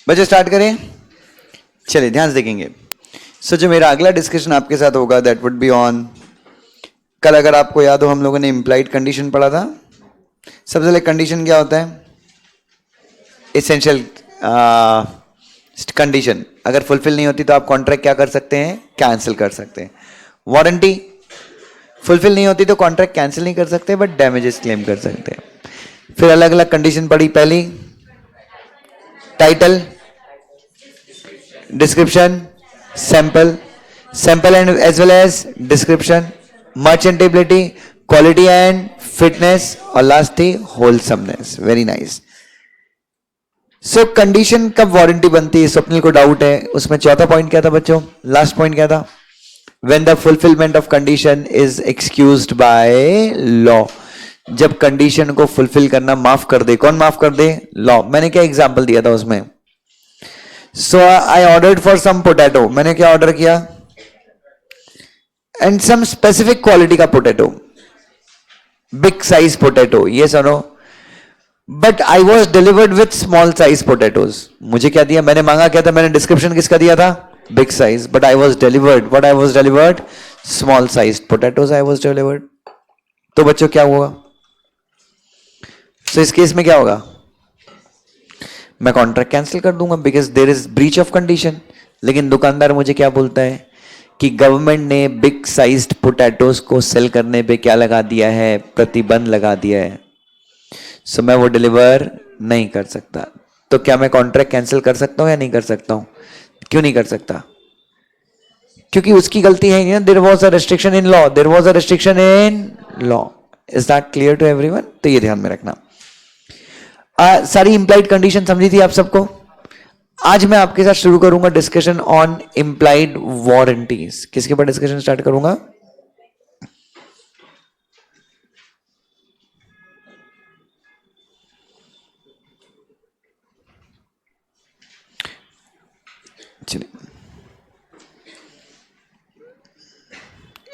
बच्चे स्टार्ट करें, चलिए ध्यान से देखेंगे। सो जो मेरा अगला डिस्कशन आपके साथ होगा दैट वुड बी ऑन, कल अगर आपको याद हो हम लोगों ने इम्प्लाइड कंडीशन पढ़ा था। सबसे पहले कंडीशन क्या होता है? Essential condition. अगर फुलफिल नहीं होती तो आप कॉन्ट्रैक्ट क्या कर सकते हैं? कैंसिल कर सकते हैं। वारंटी फुलफिल नहीं होती तो कॉन्ट्रैक्ट कैंसिल नहीं कर सकते बट डैमेजेस क्लेम कर सकते हैं। फिर अलग अलग कंडीशन पढ़ी। पहली title, description, sample, sample and as well as description, merchantability, quality and fitness, और लास्ट थी wholesomeness. Very nice. So condition कब वारंटी बनती है? स्वप्निल को डाउट है उसमें। चौथा पॉइंट क्या था बच्चों? लास्ट पॉइंट क्या था? When the fulfillment of condition is excused by law, जब कंडीशन को फुलफिल करना माफ कर दे। कौन माफ कर दे? लॉ। मैंने क्या एग्जांपल दिया था उसमें? So I ordered for some potato, मैंने क्या ऑर्डर किया? एंड सम स्पेसिफिक क्वालिटी का पोटैटो, बिग साइज पोटैटो, ये सुनो। But I was delivered with small size potatoes. मुझे क्या दिया? मैंने मांगा क्या था? मैंने डिस्क्रिप्शन किसका दिया था? Big size. But I was delivered, what I was delivered? Small size potatoes I was delivered. तो बच्चों क्या होगा? सो इस केस में क्या होगा? मैं कॉन्ट्रैक्ट कैंसिल कर दूंगा because there is breach of condition. लेकिन दुकानदार मुझे क्या बोलता है कि गवर्नमेंट ने बिग साइज्ड पोटैटोज को सेल करने पे क्या लगा दिया है? प्रतिबंध लगा दिया है। सो मैं वो डिलीवर नहीं कर सकता। तो क्या मैं कॉन्ट्रैक्ट कैंसिल कर सकता हूं या नहीं कर सकता हूं? क्यों नहीं कर सकता? क्योंकि उसकी गलती है नहीं ना। There was a restriction in law, there was a restriction in law. Is that clear to everyone? तो ये ध्यान में रखना। सारी इंप्लाइड कंडीशन समझी थी आप सबको। आज मैं आपके साथ शुरू करूंगा डिस्कशन ऑन इंप्लाइड वारंटीज। किसके ऊपर डिस्कशन स्टार्ट करूंगा? चलिए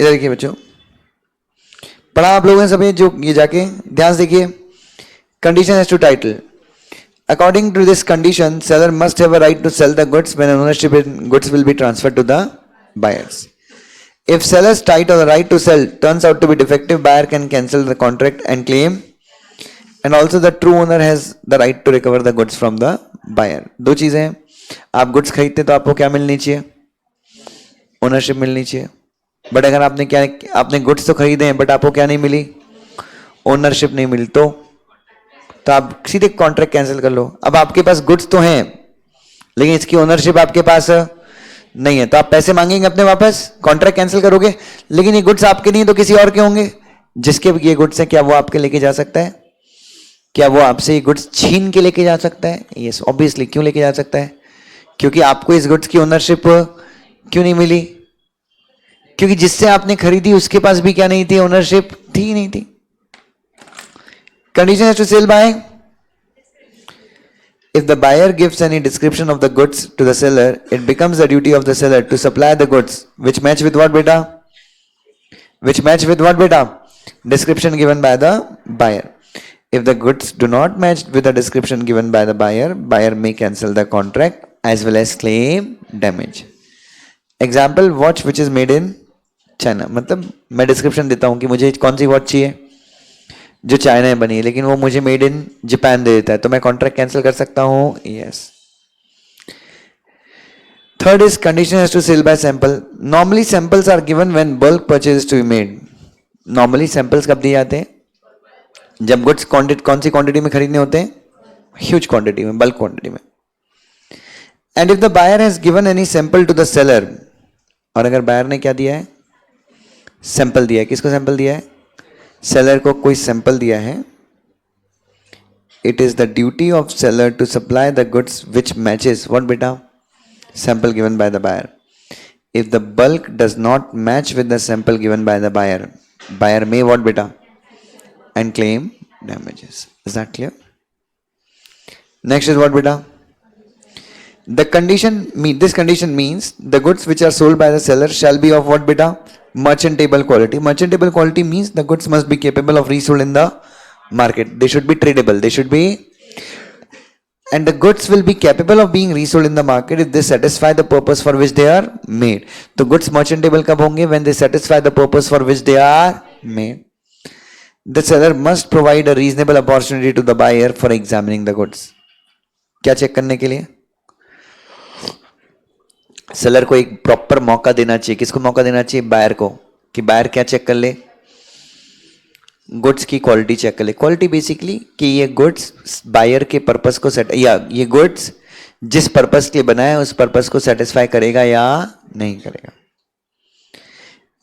इधर देखिए बच्चों, पढ़ा आप लोगों ने सभी? जो ये जाके ध्यान से देखिए। Condition as to title. According to this condition, seller must have a right to sell the goods when ownership in goods will be transferred to the buyers. If seller's right or the right to sell turns out to be defective, buyer can cancel the contract and claim, and also the true owner has the right to recover the goods from the buyer. दो चीजें हैं। आप goods खरीदते तो आपको क्या मिलनी चाहिए? ओनरशिप मिलनी चाहिए। बट अगर आपने गुड्स तो खरीदे हैं बट आपको क्या नहीं मिली? ओनरशिप नहीं मिली, तो आप सीधे कॉन्ट्रैक्ट कैंसिल कर लो। अब आपके पास गुड्स तो हैं लेकिन इसकी ओनरशिप आपके पास नहीं है, तो आप पैसे मांगेंगे अपने वापस, कॉन्ट्रैक्ट कैंसिल करोगे। लेकिन ये गुड्स आपके नहीं तो किसी और के होंगे। जिसके ये गुड्स हैं क्या वो आपके लेके जा सकता है? क्या वो आपसे ये गुड्स छीन के लेके जा सकता है? Yes obviously. क्यों लेके जा सकता है? क्योंकि आपको इस गुड्स की ओनरशिप क्यों नहीं मिली? क्योंकि जिससे आपने खरीदी उसके पास भी क्या नहीं थी? ओनरशिप थी नहीं थी। Condition is to sell by. If the buyer gives any description of the goods to the seller, it becomes the duty of the seller to supply the goods which match with what beta? Which match with what beta? Description given by the buyer. If the goods do not match with the description given by the buyer, buyer may cancel the contract as well as claim damage. Example, watch which is made in China. मतलब मैं description देता हूँ कि मुझे कौन सी watch चाहिए जो China में बनी है, लेकिन वो मुझे मेड इन जापान दे देता है, तो मैं कॉन्ट्रैक्ट कैंसिल कर सकता हूं? Yes. Third is condition has to sell by sample. Normally samples are given when bulk purchase to be made. Normally samples कब दिए जाते हैं? जब गुड्स कौन सी क्वांटिटी में खरीदने होते हैं? ह्यूज क्वांटिटी में, बल्क क्वांटिटी में। And if the buyer has given any sample to the seller, और अगर बायर ने क्या दिया है? सैंपल दिया है। किसको सैंपल दिया है? सेलर को कोई सैंपल दिया है। It is the duty of seller to supply the goods which matches what बेटा? Sample given by the buyer. If the bulk does not match with the sample given by the buyer, buyer may what बेटा? And claim damages. Is that clear? Next is what बेटा? The condition this condition means the goods which are sold by the seller shall be of what beta? Merchantable quality. Merchantable quality means the goods must be capable of resold in the market. They should be tradable. They should be and the goods will be capable of being resold in the market if they satisfy the purpose for which they are made. तो goods merchantable कब होंगे? When they satisfy the purpose for which they are made. The seller must provide a reasonable opportunity to the buyer for examining the goods. क्या check करने के लिए? Seller को एक proper मौका देना चाहिए. किसको मौका देना चाहिए? बायर को. कि बायर क्या चेक कर ले? गुड्स की क्वालिटी चेक कर ले. क्वालिटी बेसिकली कि ये गुड्स बायर के पर्पस को सेट, या ये गुड्स जिस पर्पस के लिए बनाया है उस पर्पस को सेटिस्फाई करेगा या नहीं करेगा.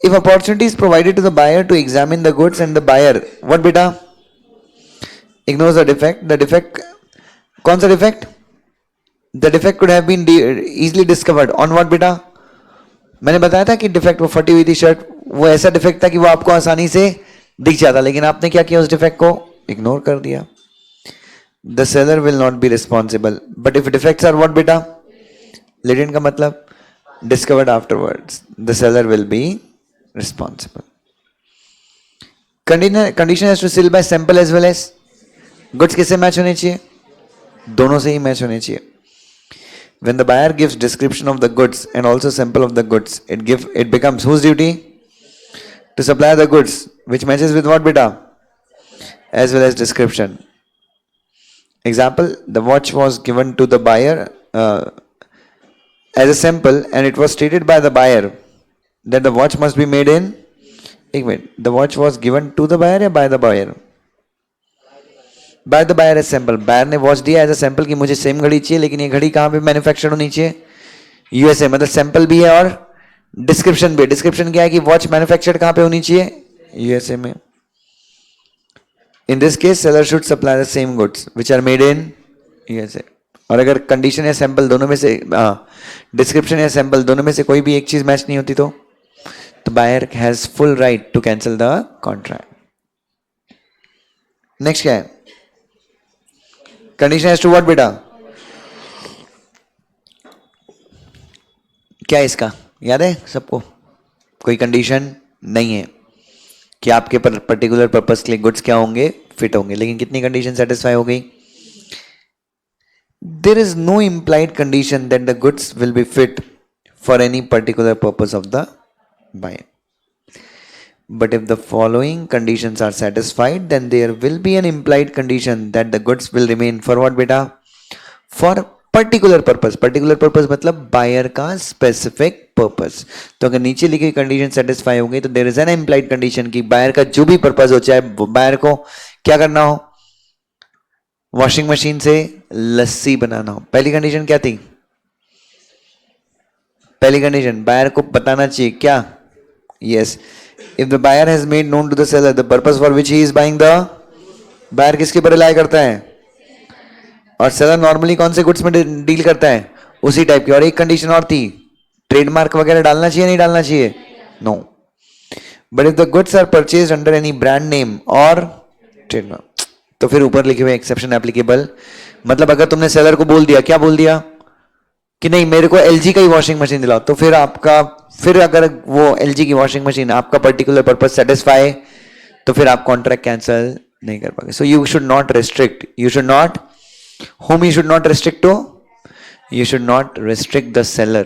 If opportunity is provided to the buyer to examine the goods and the buyer what बेटा ignores the defect. The defect कौन सा डिफेक्ट? The defect could have been easily discovered on what बेटा? मैंने बताया था कि डिफेक्ट वो फटी हुई थी शर्ट, वो ऐसा डिफेक्ट था कि वो आपको आसानी से दिख जाता, लेकिन आपने क्या किया? उस डिफेक्ट को इग्नोर कर दिया. The seller will not be responsible but if defects are what बेटा? लेटेंट का मतलब discovered afterwards, the seller will be responsible. Condition has to sell by sample as well as. Goods किससे match होने चाहिए? दोनों से ही मैच होने चाहिए. When the buyer gives description of the goods and also sample of the goods, it becomes whose duty? To supply the goods, which matches with what beta? As well as description. Example, the watch was given to the buyer as a sample and it was stated by the buyer that the watch must be made in, the watch was given to the buyer या by the buyer? By the buyer as sample. Buyer ने watch दिया as a sample कि मुझे same घड़ी चाहिए, लेकिन ये घड़ी कहाँ पे मैन्युफैक्चर होनी चाहिए? यूएसए. मतलब सैंपल भी है और डिस्क्रिप्शन भी. डिस्क्रिप्शन क्या है कि वॉच मैन्युफैक्चर्ड कहां पे होनी चाहिए? यूएसए में. In this case seller should supply the same goods which are made in USA. और अगर कंडीशन या सैंपल दोनों में से, डिस्क्रिप्शन या सैंपल दोनों में से कोई भी एक चीज मैच नहीं होती तो buyer has full right to cancel the contract. Next क्या है? कंडीशन हैज टू व्हाट बेटा? क्या है इसका? याद है सबको? कोई कंडीशन नहीं है कि आपके पर्टिकुलर पर्पस के लिए गुड्स क्या होंगे? फिट होंगे. लेकिन कितनी कंडीशन सेटिस्फाई हो गई? There is no implied condition that the goods will be fit for any particular purpose of the buyer. But if the following conditions are satisfied then there will be an implied condition that the goods will remain for what बेटा? For particular purpose. Particular purpose मतलब buyer का specific purpose. तो अगर नीचे लिखी condition satisfy हो गई तो there is an implied condition कि बायर का जो भी पर्पस हो, चाहे बायर को क्या करना हो? वॉशिंग मशीन से लस्सी बनाना हो. पहली कंडीशन क्या थी? पहली कंडीशन बायर को बताना चाहिए क्या? Yes. If the buyer has made known to the seller the purpose for which he is buying the. Buyer किसके पर रिलाय करता है? और सेलर नॉर्मली कौन से गुड्स में डील करता है? उसी टाइप की. और एक कंडीशन और थी, ट्रेडमार्क वगैरह डालना चाहिए नहीं डालना चाहिए? No. But if the goods are purchase under any brand name और ट्रेडमार्क, तो फिर ऊपर लिखे हुए एक्सेप्शन एप्लीकेबल. मतलब अगर तुमने सेलर को बोल दिया, क्या बोल दिया कि नहीं मेरे को एलजी का ही वॉशिंग मशीन दिलाओ, तो फिर आपका, फिर अगर वो एलजी की वॉशिंग मशीन आपका पर्टिकुलर पर्पस सेटिस्फाई, तो फिर आप कॉन्ट्रैक्ट कैंसिल नहीं कर पाएंगे. So you should not restrict. You should not, whom you should not restrict to? You should not restrict the seller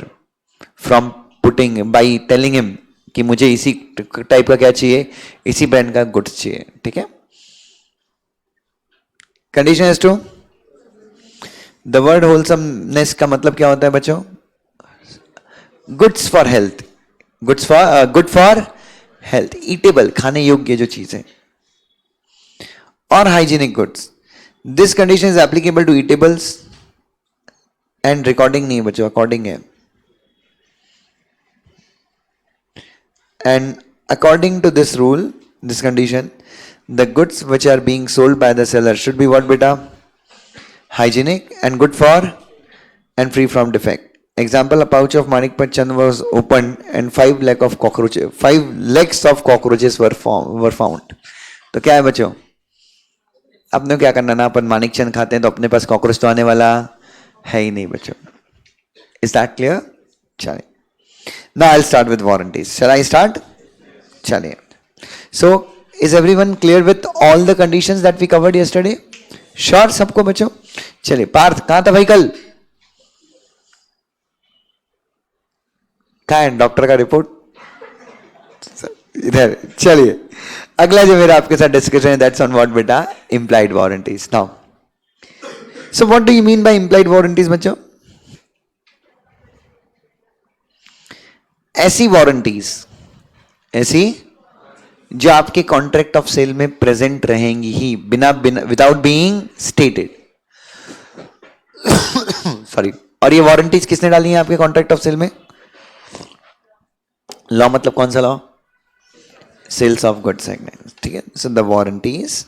from putting, by telling him कि मुझे इसी टाइप का क्या चाहिए, इसी ब्रांड का गुड्स चाहिए. ठीक है. Condition is two. The word wholesomeness का मतलब क्या होता है बच्चों? Goods for health. Goods for good for health, eatable, खाने योग्य जो चीज है. और hygienic goods. This condition is applicable to eatables and recording नहीं है बच्चों, अकॉर्डिंग है. And according to this rule, this condition, the goods which are being sold by the seller should be what बेटा? Hygienic and good for and free from defect. Example, a pouch of Manikpet Chand was opened and 5 legs of cockroaches were found. तो क्या है बच्चों? अपने क्या करना ना, अपन मानिक चंद खाते हैं तो अपने पास कॉकरोच तो आने वाला है ही नहीं बच्चों. Is that clear? चलिए. Now I'll start with warranties. Shall I start? चलिए. So is everyone clear with all the conditions that we covered yesterday? Sure सबको बच्चों? चलिए पार्थ, कहां था भाई कल? कहा है डॉक्टर का रिपोर्ट? इधर। चलिए अगला जो मेरा आपके साथ डिस्कशन है, दैट्स ऑन व्हाट बेटा, implied warranties. Now so what do you mean by implied warranties बच्चों? ऐसी वारंटीज, ऐसी जो आपके कॉन्ट्रैक्ट ऑफ सेल में प्रेजेंट रहेंगी ही, बिना बिना विदाउट बीइंग स्टेटेड। सॉरी। और ये वारंटीज किसने डाली है आपके कॉन्ट्रैक्ट ऑफ सेल में? लॉ मतलब कौन सा law? Sales of goods act, ठीक है। So the warranties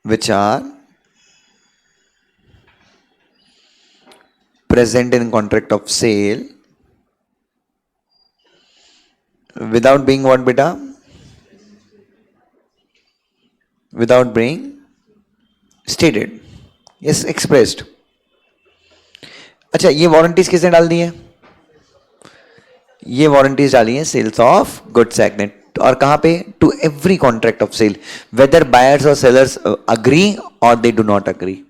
which are present in contract of sale without being what beta? Without being stated, yes, expressed। अच्छा, ये वारंटीज किसने डाल दी है? ये वारंटीज डाली है सेल्स ऑफ गुड्स एक्ट ने। और कहां पे? To every contract of sale, whether buyers और सेलर्स अग्री और they do not agree.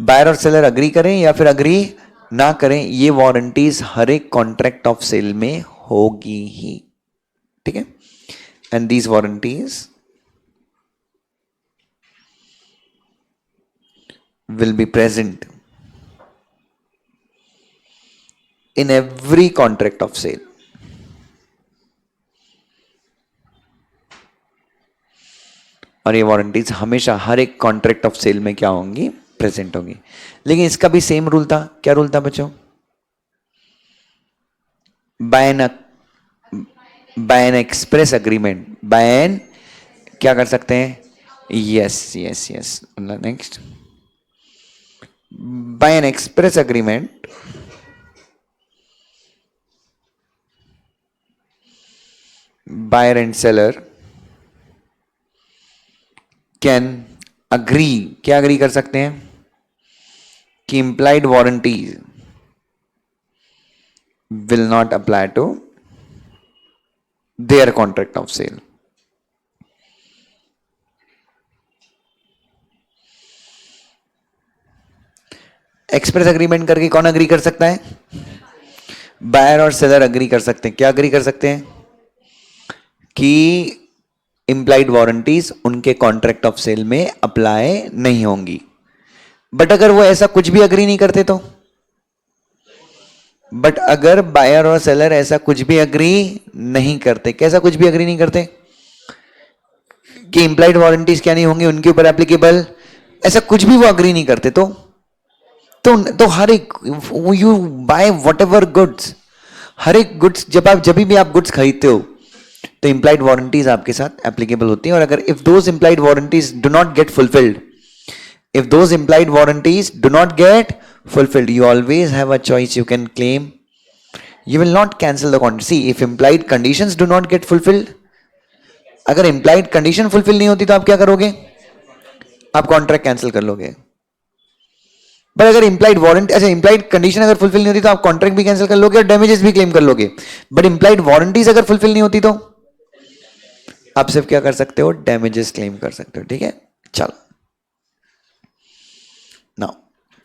Buyer और सेलर अग्री करें या फिर अग्री ना करें, ये वारंटीज हर एक कॉन्ट्रैक्ट ऑफ सेल में होगी ही, ठीक है। And these warranties will be present in every contract of sale. और ये वारंटीज हमेशा हर एक कॉन्ट्रैक्ट ऑफ सेल में क्या होंगी? प्रेजेंट होंगी। लेकिन इसका भी सेम रूल था। क्या रूल था बच्चों? By an express agreement, by an क्या कर सकते हैं? Yes yes yes, next. By an express agreement buyer and seller can agree, क्या अग्री कर सकते हैं? कि implied warranties will not apply to their contract of sale। Express agreement करके कौन अग्री कर सकता है? बायर और सेलर अग्री कर सकते हैं। क्या अग्री कर सकते हैं? कि इंप्लाइड वारंटीज उनके कॉन्ट्रैक्ट ऑफ सेल में अप्लाई नहीं होंगी। बट अगर वो ऐसा कुछ भी अग्री नहीं करते तो? बट अगर बायर और सेलर ऐसा कुछ भी अग्री नहीं करते, कैसा कुछ भी अग्री नहीं करते? कि इंप्लाइड वारंटीज क्या नहीं होंगी उनके ऊपर एप्लीकेबल, ऐसा कुछ भी वो अग्री नहीं करते तो हर एक, you buy whatever goods, हर एक गुड्स, जब भी आप गुड्स खरीदते हो तो इंप्लाइड वारंटीज आपके साथ एप्लीकेबल होती है। और अगर if those implied warranties do not gate fulfilled, if those implied warranties do not get fulfilled, you always have a choice, you can claim, you will not cancel the contract। See, if implied conditions do not get fulfilled, अगर implied condition fulfill नहीं होती तो आप क्या करोगे? आप contract cancel कर लोगे। बट अगर implied वारंटी, अच्छा implied कंडीशन अगर फुलफिल नहीं होती तो आप कॉन्ट्रैक्ट भी कैंसिल कर लोगे और डैमेजेस भी क्लेम कर लोगे। बट implied वारंटीज अगर फुलफिल नहीं होती तो आप सिर्फ क्या कर सकते हो? डैमेजेस क्लेम कर सकते हो, ठीक है। चलो, now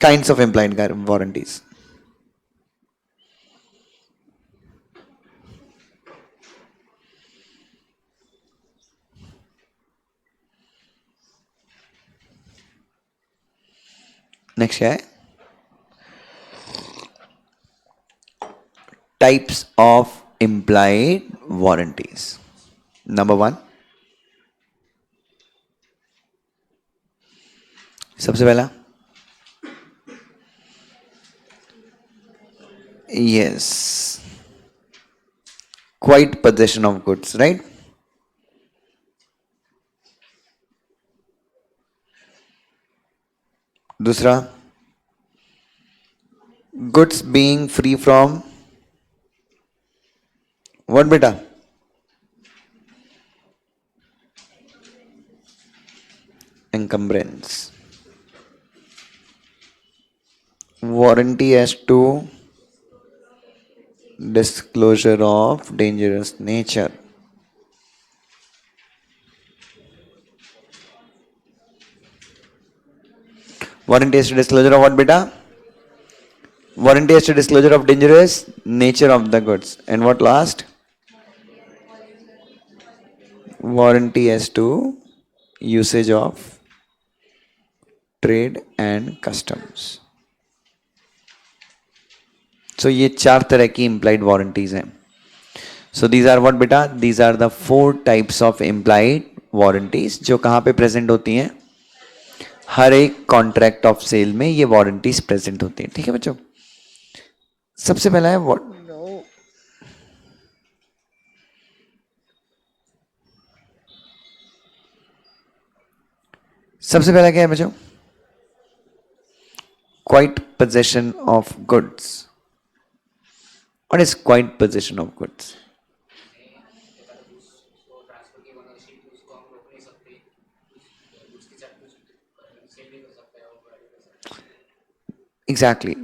kinds of implied warranties। Next क्या है? Types of implied warranties। Number 1, सबसे पहला, yes, quiet possession of goods, right? दूसरा, goods being free from what बेटा? encumbrance। warranty as to disclosure of dangerous nature। Warranty as to disclosure of what, beta? Warranty as to disclosure of dangerous nature of the goods. And what last? Warranty as to usage of trade and customs. So ये 4 तरह की implied warranties हैं. So these are what, beta? These are the 4 types of implied warranties जो कहाँ पे present होती हैं? हर एक कॉन्ट्रैक्ट ऑफ सेल में ये वारंटीज प्रेजेंट होती हैं. ठीक है बच्चों. सबसे पहला है सबसे पहला क्या है बच्चों? Quite possession of goods. What is quite possession of goods? Exactly.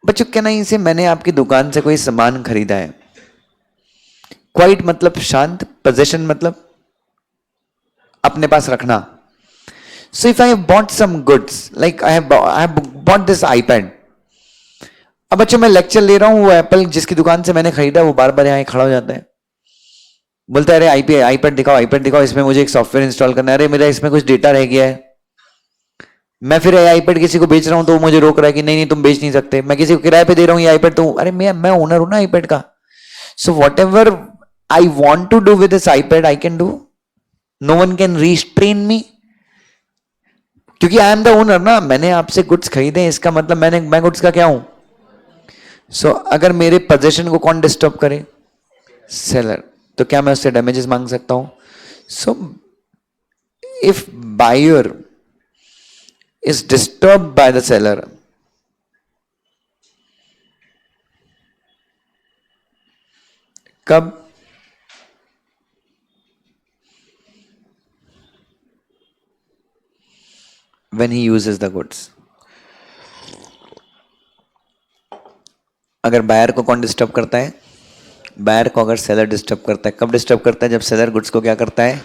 बच्चों क्या नहीं से मैंने आपकी दुकान से कोई सामान खरीदा है. क्वाइट मतलब शांत, पोजेशन मतलब अपने पास रखना. So if I have bought some goods, like I have bought this iPad. अब बच्चों मैं लेक्चर ले रहा हूं, वो एप्पल जिसकी दुकान से मैंने खरीदा वो बार बार यहाँ खड़ा हो जाता है, बोलता है अरे आईपैड दिखाओ, इसमें मुझे एक सॉफ्टवेयर इंस्टॉल करना है, अरे मेरा इसमें कुछ डेटा रह गया है. मैं फिर आईपैड किसी को बेच रहा हूं तो वो मुझे रोक रहा है कि नहीं तुम बेच नहीं सकते. मैं किसी को किराए पे दे रहा हूं ये आईपैड, तो अरे मैं ओनर हूं ना आईपैड का. So whatever I want to do with this iPad I can do. No one can restrain me, क्योंकि आई एम द ओनर ना. मैंने आपसे गुड्स खरीदे, इसका मतलब मैं गुड्स का क्या हूं? सो अगर मेरे पोजेशन को कौन डिस्टर्ब करे? सेलर. तो क्या मैं उससे डैमेजेस मांग सकता हूं? So if buyer is disturbed by the seller, कब? when he uses the goods. अगर बायर को कौन डिस्टर्ब करता है? बायर को अगर सेलर डिस्टर्ब करता है. कब डिस्टर्ब करता है? जब सेलर गुड्स को क्या करता है?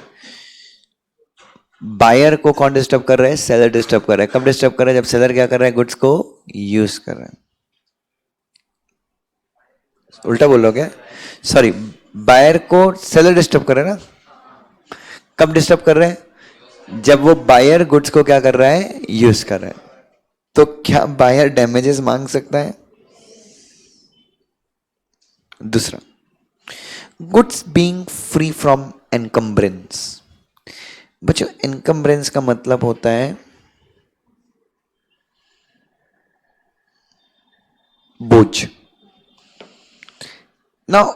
बायर को कौन डिस्टर्ब कर रहा है? सेलर डिस्टर्ब कर रहा है. कब डिस्टर्ब कर रहा है? जब सेलर क्या कर रहा है? गुड्स को यूज कर रहा है. उल्टा बोल रहा हूं क्या? सॉरी, बायर को सेलर डिस्टर्ब कर रहा है ना. कब डिस्टर्ब कर रहे हैं? जब वो बायर गुड्स को क्या कर रहा है? यूज कर रहा है. तो क्या बायर डैमेजेस मांग सकता है? दूसरा, goods being free from encumbrance. बच्चों इनकम्ब्रेंस का मतलब होता है बोझ. Now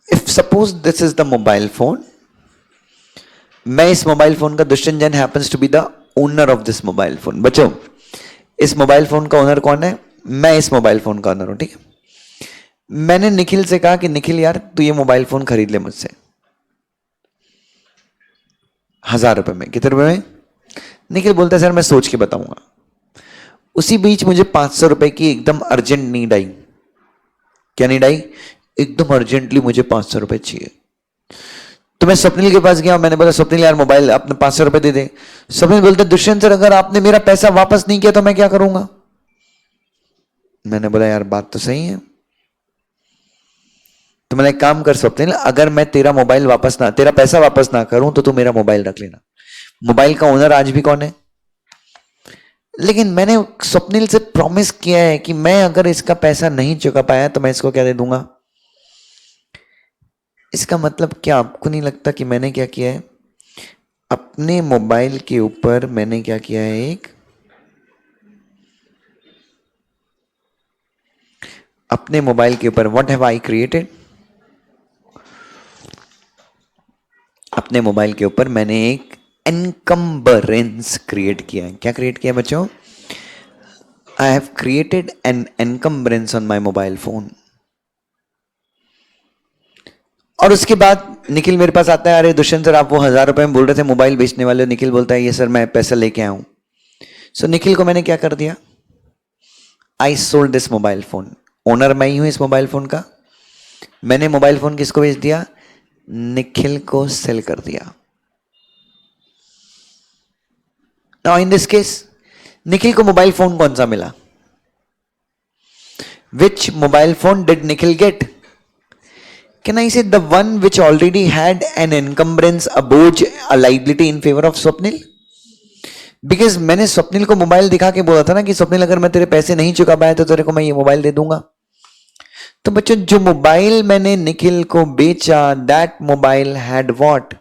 if suppose this is the mobile phone, मैं इस मोबाइल फोन का Dushyant Jain happens to be the owner of this mobile phone. बच्चों इस मोबाइल फोन का ओनर कौन है? मैं इस मोबाइल फोन का ओनर हूं. ठीक है. मैंने निखिल से कहा कि निखिल यार तू ये मोबाइल फोन खरीद ले मुझसे 1000 रुपए में. कितने रुपए में? निखिल बोलता है सर मैं सोच के बताऊंगा. उसी बीच मुझे 500 रुपए की एकदम अर्जेंट नीड आई. क्या नीड आई? एकदम अर्जेंटली मुझे 500 रुपए चाहिए. तो मैं स्वप्निल के पास गया, मैंने बोला स्वप्निल यार मोबाइल अपने 500 रुपए दे दे. स्वप्निल बोलते दुष्यंत सर अगर आपने मेरा पैसा वापस नहीं किया तो मैं क्या करूंगा? मैंने बोला यार बात तो सही है. तो मैंने एक काम कर स्वप्निल, अगर मैं तेरा पैसा वापस ना करूं तो तू मेरा मोबाइल रख लेना. मोबाइल का ओनर आज भी कौन है? लेकिन मैंने स्वप्निल से प्रॉमिस किया है कि मैं अगर इसका पैसा नहीं चुका पाया तो मैं इसको क्या दे दूंगा. इसका मतलब क्या आपको नहीं लगता कि मैंने क्या किया है? अपने मोबाइल के ऊपर मैंने क्या किया है? अपने मोबाइल के ऊपर व्हाट हैव आई क्रिएटेड? अपने मोबाइल के ऊपर मैंने एक एनकम्बरेंस क्रिएट किया है. क्या क्रिएट किया बच्चों? I have created an encumbrance on my mobile phone. और उसके बाद निखिल मेरे पास आता है, अरे दुष्यंत सर आप वो 1000 रुपए में बोल रहे थे मोबाइल बेचने वाले. निखिल बोलता है ये सर मैं पैसा लेके आया हूं. सो निखिल को मैंने क्या कर दिया? I sold this mobile phone. Owner मैं ही हूं इस मोबाइल फोन का. मैंने मोबाइल फोन किसको बेच दिया? निखिल को सेल कर दिया. Now in this case Nikhil को मोबाइल फोन कौन सा मिला? Which mobile phone did Nikhil get? Can I say the one which already had an encumbrance, a boge, a liability in favor of Swapnil? Because मैंने स्वप्निल को mobile दिखा के बोला था ना कि स्वप्निल अगर मैं तेरे पैसे नहीं चुका पाया तो तेरे को मैं ये मोबाइल दे दूंगा. तो बच्चों जो मोबाइल मैंने निखिल को बेचा, that mobile had what?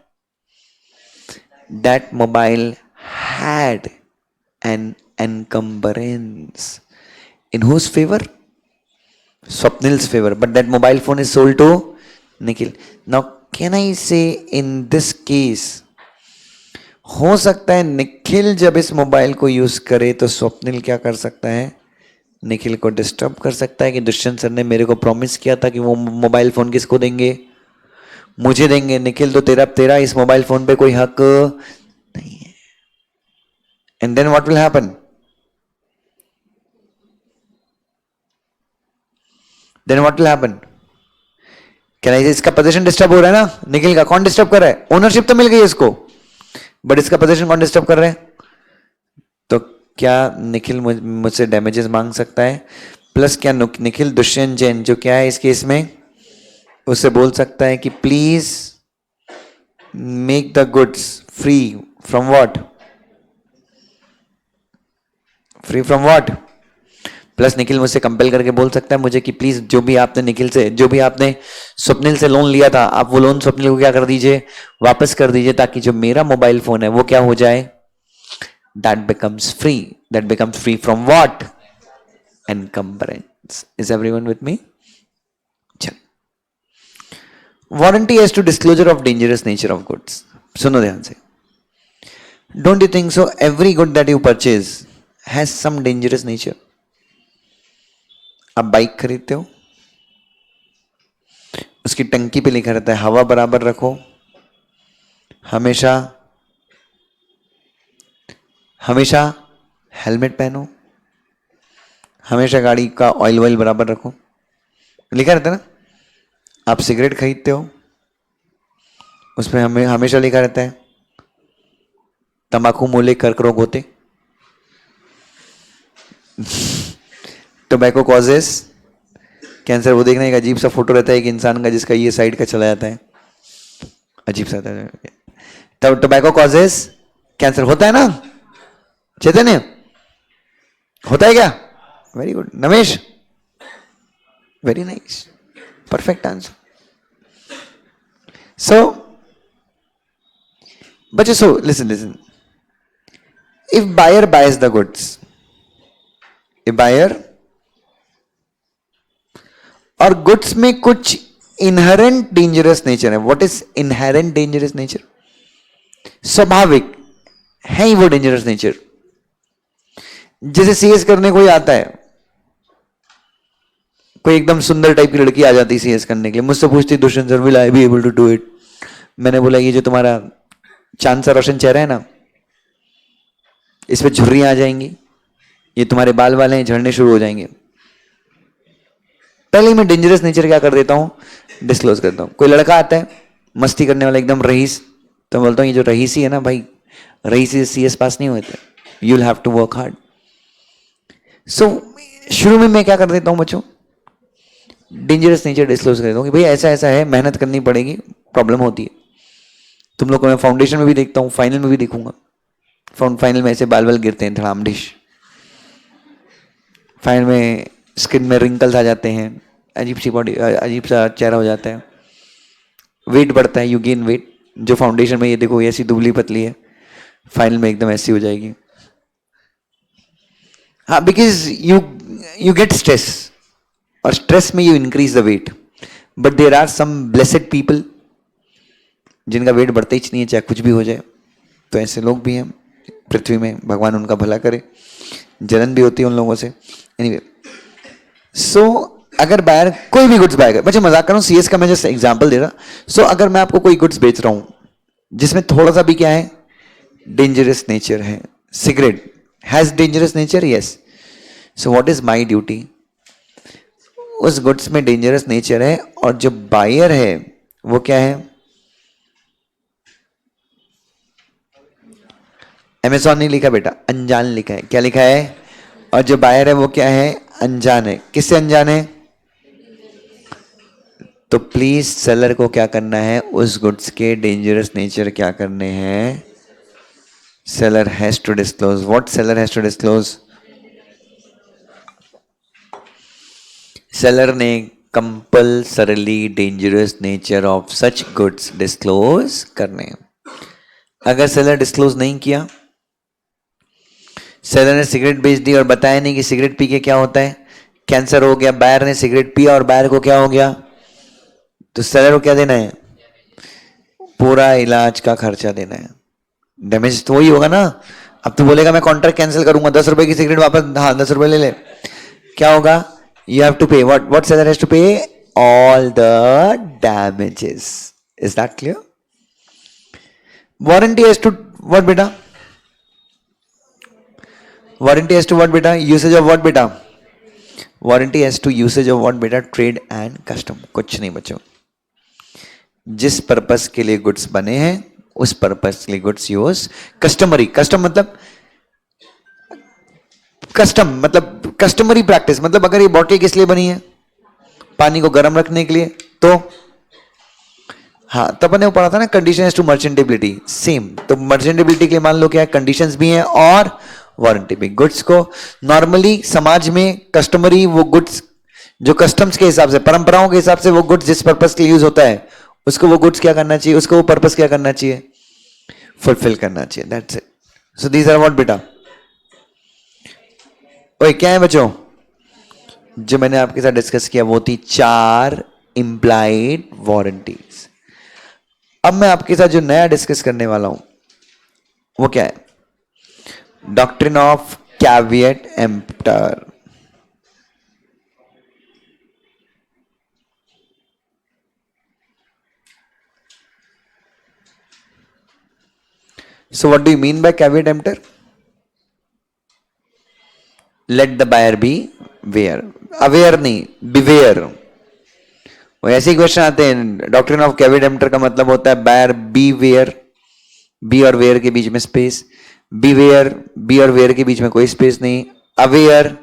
That mobile had an encumbrance. In whose favor? Swapnil's favor. But that mobile phone is sold to Nikhil. Now, can I say in this case, हो सकता है निखिल जब इस मोबाइल को use करे तो स्वप्निल क्या कर सकता है? निखिल को डिस्टर्ब कर सकता है कि दुष्यंत सर ने मेरे को प्रॉमिस किया था कि वो मोबाइल फोन किसको देंगे? मुझे देंगे. निखिल तो तेरा इस मोबाइल फोन पे कोई हक नहीं है. And then what will happen? Then what will happen? क्या इसका पोजीशन डिस्टर्ब हो रहा है ना निखिल का? कौन डिस्टर्ब कर रहा है? ओनरशिप तो मिल गई इसको, बट इसका पोजीशन कौन डिस्टर्ब कर रहा है? तो क्या निखिल मुझसे डैमेजेस मांग सकता है? प्लस क्या निखिल दुष्यंत जैन जो क्या है इस केस में, उससे बोल सकता है कि please make the goods free from what? Free from what? Plus Nikhil मुझसे कंपेल करके बोल सकता है मुझे कि प्लीज जो भी आपने स्वप्निल से लोन लिया था, आप वो लोन स्वप्निल को क्या कर दीजिए? वापस कर दीजिए, ताकि जो मेरा मोबाइल फोन है वो क्या हो जाए? That becomes free. That becomes free from what? Encumbrance. Is everyone with me? चल, warranty as to disclosure of dangerous nature of goods. सुनो ध्यान से. Don't you think so every good that you purchase has some dangerous nature? आप bike खरीदते हो, उसकी टंकी पे लिखा रहता है हवा बराबर रखो, हमेशा हमेशा हेलमेट पहनो, हमेशा गाड़ी का ऑयल बराबर रखो, लिखा रहता है ना. आप सिगरेट खरीदते हो, उसमें हमें हमेशा लिखा रहता है तंबाकू मूले कर्करोग होते. Tobacco causes cancer. वो देखना एक अजीब सा फोटो रहता है एक इंसान का जिसका ये साइड का चला जाता है, अजीब सा. तब टोबैको कॉजेस कैंसर होता है ना चैतन्य? होता है क्या? Very good Namesh, very nice, perfect answer. So बच्चे, so listen. If buyer buys the goods, a buyer और गुड्स में कुछ इनहेरेंट डेंजरस नेचर है. What is inherent dangerous nature? स्वाभाविक है ही वो डेंजरस नेचर. जैसे सीएस करने कोई आता है, कोई एकदम सुंदर टाइप की लड़की आ जाती है सीएस करने के लिए, मुझसे पूछती Dushyant sir will I be able to do it? मैंने बोला ये जो तुम्हारा चांद सा रोशन चेहरा है ना, इस पे झुर्रियां आ जाएंगी, ये तुम्हारे बाल वाले हैं झड़ने शुरू हो जाएंगे. पहले मैं डेंजरस नेचर क्या कर देता हूं? डिस्क्लोज करता हूं. कोई लड़का आता है मस्ती करने वाला एकदम रईस, तो मैं बोलता हूं ये जो रईसी है ना भाई, रईसी सीएस पास नहीं होते, you will have to work hard. So शुरू में मैं क्या कर देता हूं बच्चों? डेंजरस नेचर डिस्क्लोज कर देता हूं कि भाई ऐसा ऐसा है, मेहनत करनी पड़ेगी, प्रॉब्लम होती है. तुम लोग को मैं फाउंडेशन में भी देखता हूं, फाइनल में भी देखूंगा. फाइनल में ऐसे बाल बाल गिरते हैं धड़ाम डिश, फाइनल में स्किन में रिंकल्स आ जाते हैं, अजीब सी बॉडी, अजीब सा चेहरा हो जाता है, वेट बढ़ता है, यू गेन वेट. जो फाउंडेशन में ये देखो ऐसी दुबली पतली है, फाइनल में एकदम ऐसी हो जाएगी. हाँ, बिकॉज यू गेट स्ट्रेस, और स्ट्रेस में you increase the weight. But there are some blessed people जिनका वेट बढ़ता ही नहीं है चाहे कुछ भी हो जाए. तो ऐसे लोग भी हैं पृथ्वी में, भगवान उनका भला करे. जलन भी होती है उन लोगों से. एनीवे, सो अगर बायर कोई भी गुड्स बाय कर, बच्चे मजाक कर रहा हूँ, सीएस का मैं जस्ट एग्जांपल दे रहा. सो अगर मैं आपको कोई गुड्स बेच रहा हूं जिसमें थोड़ा सा भी क्या है? डेंजरस नेचर है. Cigarette has dangerous nature, yes. So what is my duty? उस गुड्स में डेंजरस नेचर है, और जो बायर है वो क्या है? अमेजॉन नहीं लिखा बेटा, अनजान लिखा है। क्या लिखा है? और जो बायर है वो क्या है? अनजान है। किससे अनजान है? तो प्लीज सेलर को क्या करना है? उस गुड्स के डेंजरस नेचर क्या करने हैं? Seller has to disclose. What seller has to disclose? Seller ने compulsorily dangerous nature of such goods disclose करने। अगर सेलर डिस्क्लोज नहीं किया, सेलर ने सिगरेट बेच दी और बताया नहीं कि सिगरेट पी के क्या होता है, कैंसर हो गया। बायर ने सिगरेट पिया और बायर को क्या हो गया, तो सेलर को क्या देना है? पूरा इलाज का खर्चा देना है। डैमेज तो वही होगा ना। अब तो बोलेगा मैं कॉन्ट्रैक्ट कैंसिल करूंगा, 10 रुपए की सिगरेट वापस, हाँ 10 रुपए ले ले, क्या होगा? You have to pay what seller has to pay? All the damages. Is that clear? Warranty has to what बेटा? वारंटी हैज टू व्हाट बेटा? यूसेज ऑफ व्हाट बेटा? Warranty has to usage of what बेटा? Trade and custom. कुछ नहीं बच्चों, जिस purpose के लिए गुड्स बने हैं उस पर्पस के लिए गुड्स यूज। कस्टमरी, कस्टम मतलब कस्टमरी प्रैक्टिस, मतलब अगर ये बॉटल किस लिए बनी है? पानी को गर्म रखने के लिए, तो हाँ तब मैंने वो पढ़ा था ना, कंडीशन टू मर्चेंटेबिलिटी। सेम, तो मर्चेंटेबिलिटी के लिए मान लो क्या कंडीशंस भी हैं और वारंटी भी। गुड्स को नॉर्मली समाज में कस्टमरी वो गुड्स जो कस्टम्स के हिसाब से, परंपराओं के हिसाब से वो गुड्स जिस पर्पस के लिए यूज होता है उसको वो गुड्स क्या करना चाहिए, उसको वो पर्पस क्या करना चाहिए? फुलफिल करना चाहिए। That's it. So these are what बेटा? ओए क्या है बच्चों? जो मैंने आपके साथ डिस्कस किया वो थी 4 इंप्लाइड वारंटीज। अब मैं आपके साथ जो नया डिस्कस करने वाला हूं वो क्या है? Doctrine of caveat emptor. So what do you mean by caveat emptor? Let the buyer be aware. Aware नहीं, beware. वो ऐसे क्वेश्चन आते हैं। डॉक्ट्रिन ऑफ कैविएट एम्प्टर का मतलब होता है बायर बी वेयर, बी और वेयर के बीच में स्पेस, बी वेयर, बी और वेयर के बीच में कोई स्पेस नहीं, अवेयर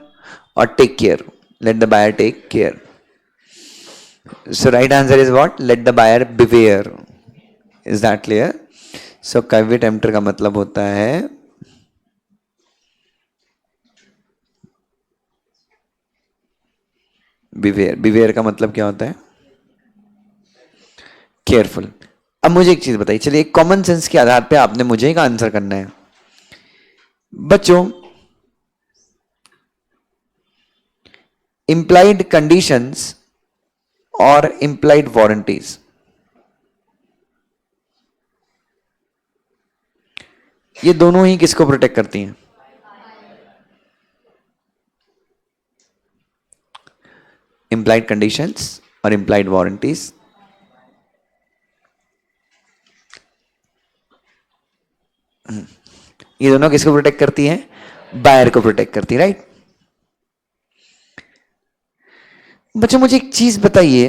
और take care. Let the buyer take care. So right answer is what? Let the buyer beware. Is that clear? So caveat emptor का मतलब होता है बिवेयर। बिवेयर का मतलब क्या होता है? केयरफुल। अब मुझे एक चीज बताइए, चलिए कॉमन सेंस के आधार पे आपने मुझे एक आंसर करना है बच्चों। इंप्लाइड कंडीशंस और इंप्लाइड वारंटीज, ये दोनों ही किसको प्रोटेक्ट करती हैं? इंप्लाइड कंडीशंस और इंप्लाइड वारंटीज ये दोनों किसको प्रोटेक्ट करती हैं? बायर को प्रोटेक्ट करती है, राइट? बच्चों मुझे एक चीज बताइए,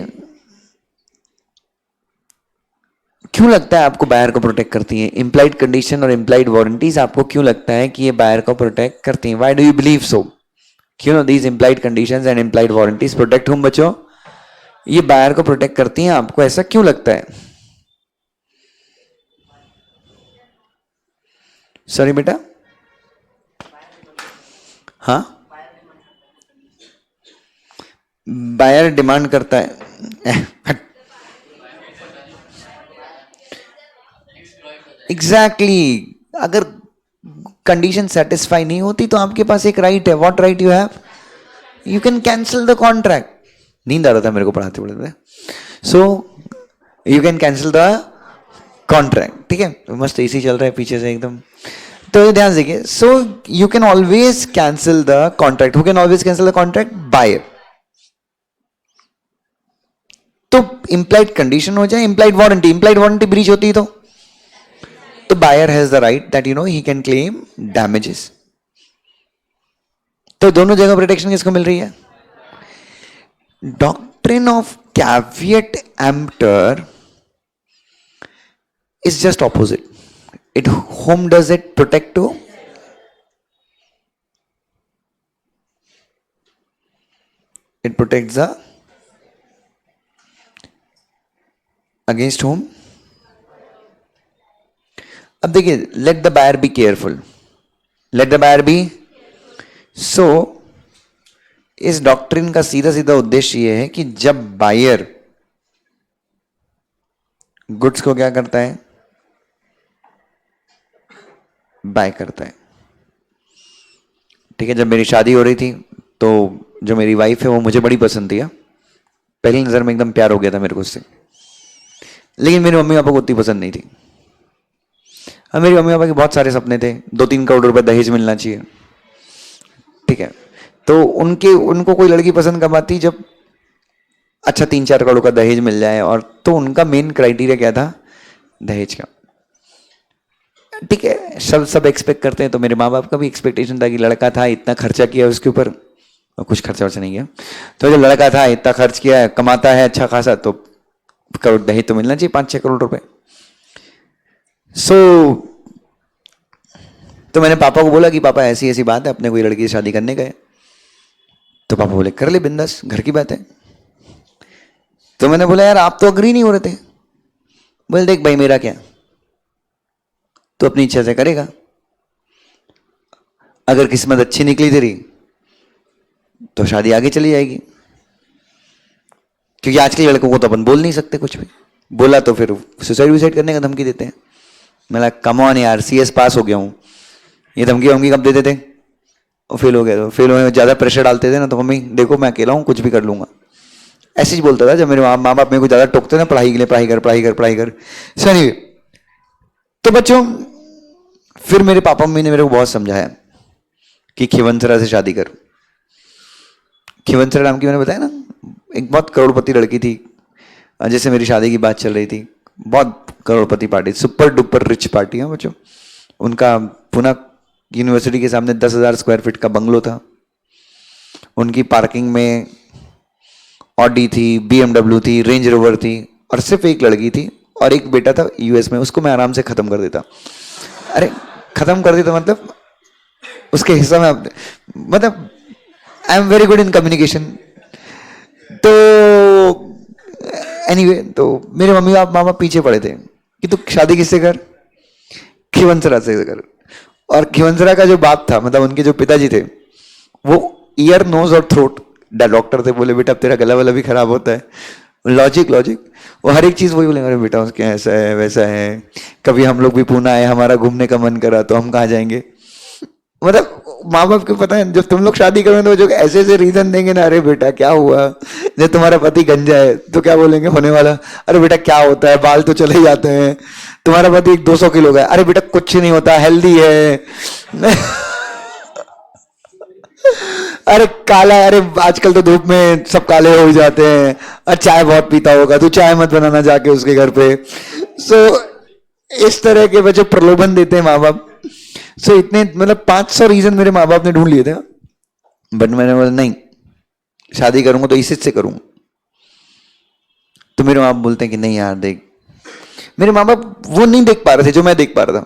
क्यों लगता है आपको बायर को प्रोटेक्ट करती हैं? इंप्लाइड कंडीशन और इंप्लाइड वारंटीज आपको क्यों लगता है कि ये बायर को प्रोटेक्ट करती हैं? Why do you believe so? क्यों no these implied conditions and implied warranties protect whom बच्चों? ये बायर को प्रोटेक्ट करती हैं, आपको ऐसा क्यों लगता है? सॉरी बेटा, हाँ बायर डिमांड करता है। एग्जैक्टली अगर कंडीशन सेटिस्फाई नहीं होती तो आपके पास एक राइट है। What right you have? You can cancel the contract. नींद आ रहा था मेरे को पढ़ाते पढ़ाते। सो you can cancel the contract. ठीक है, मस्त एसी चल रहा है पीछे से एकदम, तो ध्यान देखिए। So you can always cancel the contract. Who can always cancel the contract? Buyer. तो इंप्लाइड कंडीशन हो जाए, इंप्लाइड वारंटी ब्रीच होती है तो buyer has the right that he can claim damages. तो दोनों जगह प्रोटेक्शन किसको मिल रही है? Doctrine of caveat emptor is just opposite. It whom does it protect to? Protect the against whom. अब देखिए, let the buyer be careful, late the buyer be. So इस डॉक्ट्रिन का सीधा सीधा उद्देश्य यह है कि जब बायर गुड्स को क्या करता है, बाय करता है, ठीक है। जब मेरी शादी हो रही थी तो जो मेरी वाइफ है वो मुझे बड़ी पसंद थी, पहली नजर में एकदम प्यार हो गया था मेरे को उससे, लेकिन मेरे मम्मी पापा को उतनी पसंद नहीं थी। अब मेरी मम्मी पापा के बहुत सारे सपने थे, 2-3 करोड़ रुपए दहेज मिलना चाहिए, ठीक है। तो उनको कोई लड़की पसंद कब आती, जब अच्छा 3-4 करोड़ का दहेज मिल जाए। और तो उनका मेन क्राइटेरिया क्या था, दहेज का, ठीक है। सब एक्सपेक्ट करते हैं, तो मेरे माँ बाप का भी एक्सपेक्टेशन था कि लड़का था, इतना खर्चा किया उसके ऊपर, और कुछ खर्चा वर्चा नहीं किया, तो जब लड़का था, इतना खर्च किया है, कमाता है अच्छा खासा, तो करोड़ दहेज तो मिलना चाहिए, 5-6 करोड़ रुपए। तो मैंने पापा को बोला कि पापा ऐसी ऐसी बात है, अपने कोई लड़की से शादी करने गए। तो पापा बोले कर ले बिंदास, घर की बात है। तो मैंने बोला यार आप तो अग्री नहीं हो रहे थे। बोले देख भाई मेरा क्या, तो अपनी इच्छा से करेगा, अगर किस्मत अच्छी निकली तेरी तो शादी आगे चली जाएगी, क्योंकि आज के लड़कों को तो अपन बोल नहीं सकते कुछ भी, बोला तो फिर सुसाइड वुसाइड करने का धमकी देते हैं। मैं कम ऑन यार, CS पास हो गया हूँ, ये धमकी वमकी कब देते थे, और फेल हो गया, तो फेल होने में ज़्यादा प्रेशर डालते थे ना, तो मम्मी देखो मैं अकेला हूँ, कुछ भी कर लूँगा, ऐसे ही बोलता था। जब मेरे माँ बाप मेरे को ज़्यादा टोकते ना, पढ़ाई के लिए पढ़ाई कर पढ़ाई कर पढ़ाई कर। सो एनीवे, तो बच्चों फिर मेरे पापा मम्मी ने मेरे को बहुत समझाया कि खिवंसरा से शादी कर। खिवंसरा नाम की मैंने बताया ना, एक बहुत करोड़पति लड़की थी, जैसे मेरी शादी की बात चल रही थी, बहुत करोड़पति party, super duper rich party है बच्चों। उनका पुणे यूनिवर्सिटी के सामने 10,000 स्क्वायर फीट का बंगलो था, उनकी पार्किंग में ऑडी थी, BMW थी, रेंज रोवर थी, और सिर्फ एक लड़की थी और एक बेटा था US में, उसको मैं आराम से खत्म कर देता। अरे खत्म कर देता मतलब उसके हिस्सा में, मतलब I am very good in communication. तो एनीवे, तो मेरे मम्मी पापा पीछे पड़े थे कि तू शादी किससे कर, खिवंसरा से कर। और खिवंसरा का जो बाप था, मतलब उनके जो पिताजी थे, वो ईयर नोज और थ्रोट डॉक्टर थे। बोले बेटा अब तेरा गला वाला भी खराब होता है, लॉजिक वो हर एक चीज वही बोलेंगे, अरे बेटा उसके ऐसा है वैसा है, कभी हम लोग भी पूना आए, हमारा घूमने का मन करा तो हम कहाँ जाएंगे। मतलब माँ बाप को पता है, जब तुम लोग शादी करोगे तो जो ऐसे ऐसे रीजन देंगे ना, अरे बेटा क्या हुआ, जब तुम्हारा पति गंजा है तो क्या बोलेंगे होने वाला, अरे बेटा क्या होता है, बाल तो चले ही जाते हैं, तुम्हारा पति 200 किलो का है, अरे बेटा कुछ नहीं होता, हेल्दी है। अरे काला, अरे आजकल तो धूप में सब काले हो जाते हैं, और चाय बहुत पीता होगा, तू चाय मत बनाना जाके उसके घर पे। इस तरह के बच्चे प्रलोभन देते हैं माँ बाप। इतने मतलब 500 रीजन मेरे माँ बाप ने ढूंढ लिए थे, बट मैंने बोला नहीं, शादी करूंगा तो इसी से करूंगा। तो मेरे माँ बाप बोलते हैं कि नहीं यार देख, मेरे माँ बाप वो नहीं देख पा रहे थे जो मैं देख पा रहा था,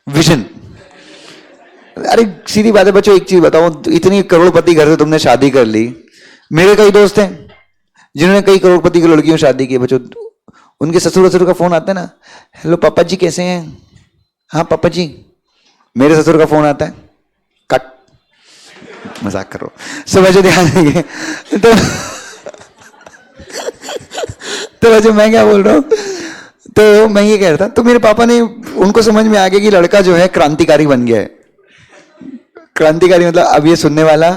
विजन। अरे सीधी बात है बच्चों, एक चीज बताओ, इतनी करोड़पति घर से तुमने शादी कर ली, मेरे कई दोस्त हैं जिन्होंने कई करोड़पति की लड़कियों शादी की बच्चों, उनके ससुर ससुर का फोन आता है ना, हेलो पापा जी कैसे हैं, हाँ पापा जी, मेरे ससुर का फोन आता है, कट, मजाक करो, सब बच्चों ध्यान देंगे। तो बच्चों मैं क्या बोल रहा हूँ, तो मैं ये कह रहा था, तो मेरे पापा ने, उनको समझ में आ गया कि लड़का जो है क्रांतिकारी बन गया है। क्रांतिकारी मतलब अब ये सुनने वाला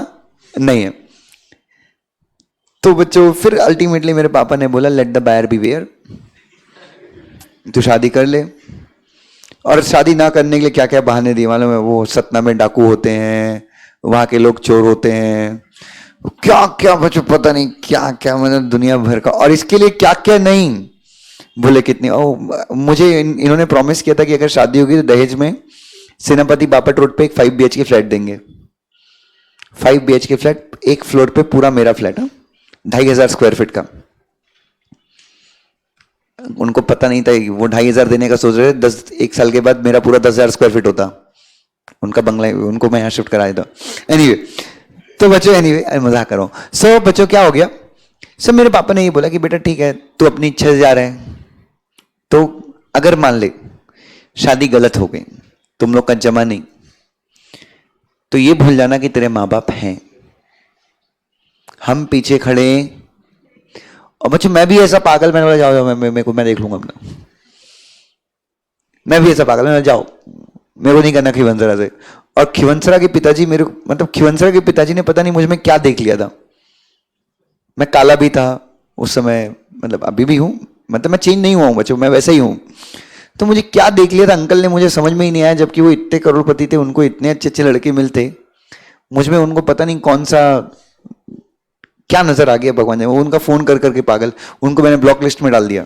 नहीं है। तो बच्चों फिर अल्टीमेटली मेरे पापा ने बोला let the buyer B where, तू शादी कर ले। और शादी ना करने के लिए क्या क्या बहाने दिए मालूम है, वो सतना में डाकू होते हैं, वहां के लोग चोर होते हैं, क्या क्या बच्चों पता नहीं क्या क्या, मतलब दुनिया भर का, और इसके लिए क्या क्या नहीं बोले कितनी। मुझे इन्होंने प्रॉमिस किया था कि अगर शादी होगी तो दहेज में सेनापति बापट रोड पे एक 5 BHK फ्लैट देंगे। 5 BHK फ्लैट, एक फ्लोर पे पूरा मेरा फ्लैट है, 2,500 स्क्वायर फीट का। उनको पता नहीं था, वो 2,500 देने का सोच रहे थे, 1 साल के बाद मेरा पूरा 10,000 स्क्वायर फीट होता उनका बंगला, उनको मैं यहाँ शिफ्ट कराया था। एनीवे, तो बच्चों एनीवे मजाक कर रहा हूं। सो बच्चों क्या हो गया, सो मेरे पापा ने ये बोला कि बेटा ठीक है तू अपनी इच्छा से जा रहे हैं, तो अगर मान ले शादी गलत हो गई, तुम लोग का जमा नहीं, तो ये भूल जाना कि तेरे माँ बाप हैं, हम पीछे खड़े। और बच्चों मैं भी ऐसा पागल, मैंने बोला जाओ जाओ मैं देख लूंगा अपना, मैं भी ऐसा पागल, मैंने जाओ मेरे को नहीं करना खिवंसरा से। और खिवंसरा के पिताजी मेरे मतलब खिवंसरा के पिताजी ने पता नहीं मुझ में क्या देख लिया था, मैं काला भी था उस समय, मतलब अभी भी हूं, मतलब मैं चेंज नहीं हुआ हूं बच्चों, मैं वैसा ही हूं। तो मुझे क्या देख लिया था अंकल ने, मुझे समझ में ही नहीं आया, जबकि वो इतने करोड़पति थे, उनको इतने अच्छे अच्छे लड़के मिलते, मुझ में उनको पता नहीं कौन सा क्या नजर आ गया भगवान ने, वो उनका फोन कर करके पागल, उनको मैंने ब्लॉक लिस्ट में डाल दिया।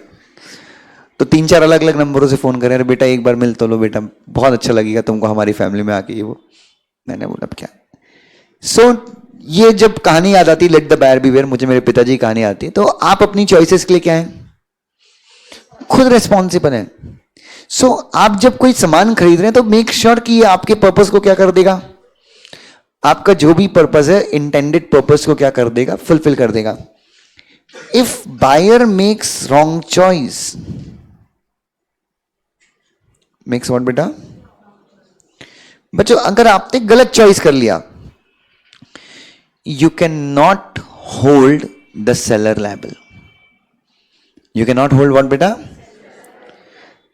तो 3-4 अलग अलग नंबरों से फोन करे, अरे बेटा एक बार मिल तो लो बेटा, बहुत अच्छा लगेगा तुमको हमारी फैमिली में आके, ये वो। मैंने बोला अब क्या। सो ये जब कहानी याद आती, लेट द बायर बीवेयर, मुझे मेरे पिताजी की कहानी आती है, तो आप अपनी चॉइसेस के लिए क्या है, खुद रिस्पॉन्सिबल है। सो आप जब कोई सामान खरीद रहे हैं तो मेक श्योर कि ये आपके पर्पस को क्या कर देगा, आपका जो भी पर्पस है इंटेंडेड पर्पस को क्या कर देगा, फुलफिल कर देगा। If buyer makes wrong choice, makes what बेटा, बच्चों अगर आपने गलत चॉइस कर लिया, you can not hold the seller liable, you can not hold what बेटा,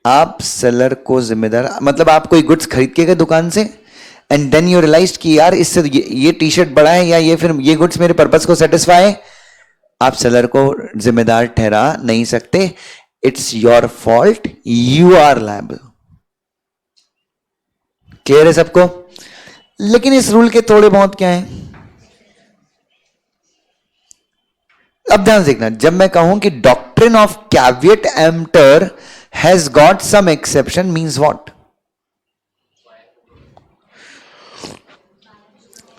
आप सेलर को जिम्मेदार, मतलब आप कोई गुड्स खरीद के गए दुकान से एंड देन यू रियलाइज कि यार इससे ये टी शर्ट बड़ा है, या ये फिर ये गुड्स मेरे पर्पस को सेटिस्फाई है, आप सेलर को जिम्मेदार ठहरा नहीं सकते, it's your fault, you are liable. Clear है सबको? लेकिन इस रूल के थोड़े बहुत क्या है, अब ध्यान से देखना, जब मैं कहूं कि doctrine of caveat emptor has got some exception, means what,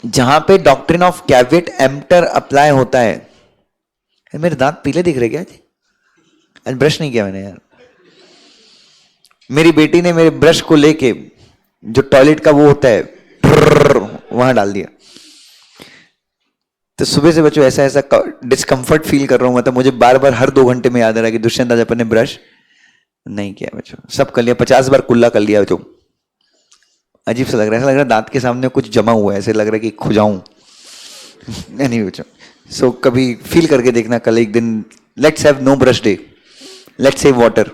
जहां पे doctrine of caveat emptor apply होता है, मेरे दांत पीले दिख रहे क्या आज ब्रश नहीं किया मैंने यार। मेरी बेटी ने मेरे ब्रश को लेके जो टॉयलेट का वो होता है वहां डाल दिया, तो सुबह से बच्चों ऐसा ऐसा डिस्कंफर्ट फील कर रहा हूं, मतलब मुझे बार बार हर 2 घंटे में याद आ रहा है कि दुष्यंत आज अपन ने ब्रश नहीं किया बच्चों, सब कर लिया, 50 बार कुल्ला कर लिया बच्चों, अजीब सा लग रहा है, ऐसा लग रहा है दांत के सामने कुछ जमा हुआ है, ऐसे लग रहा है कि खुजाऊं नहीं बच्चों। सो कभी फील करके देखना, कल एक दिन let's have no brush day, let's save water.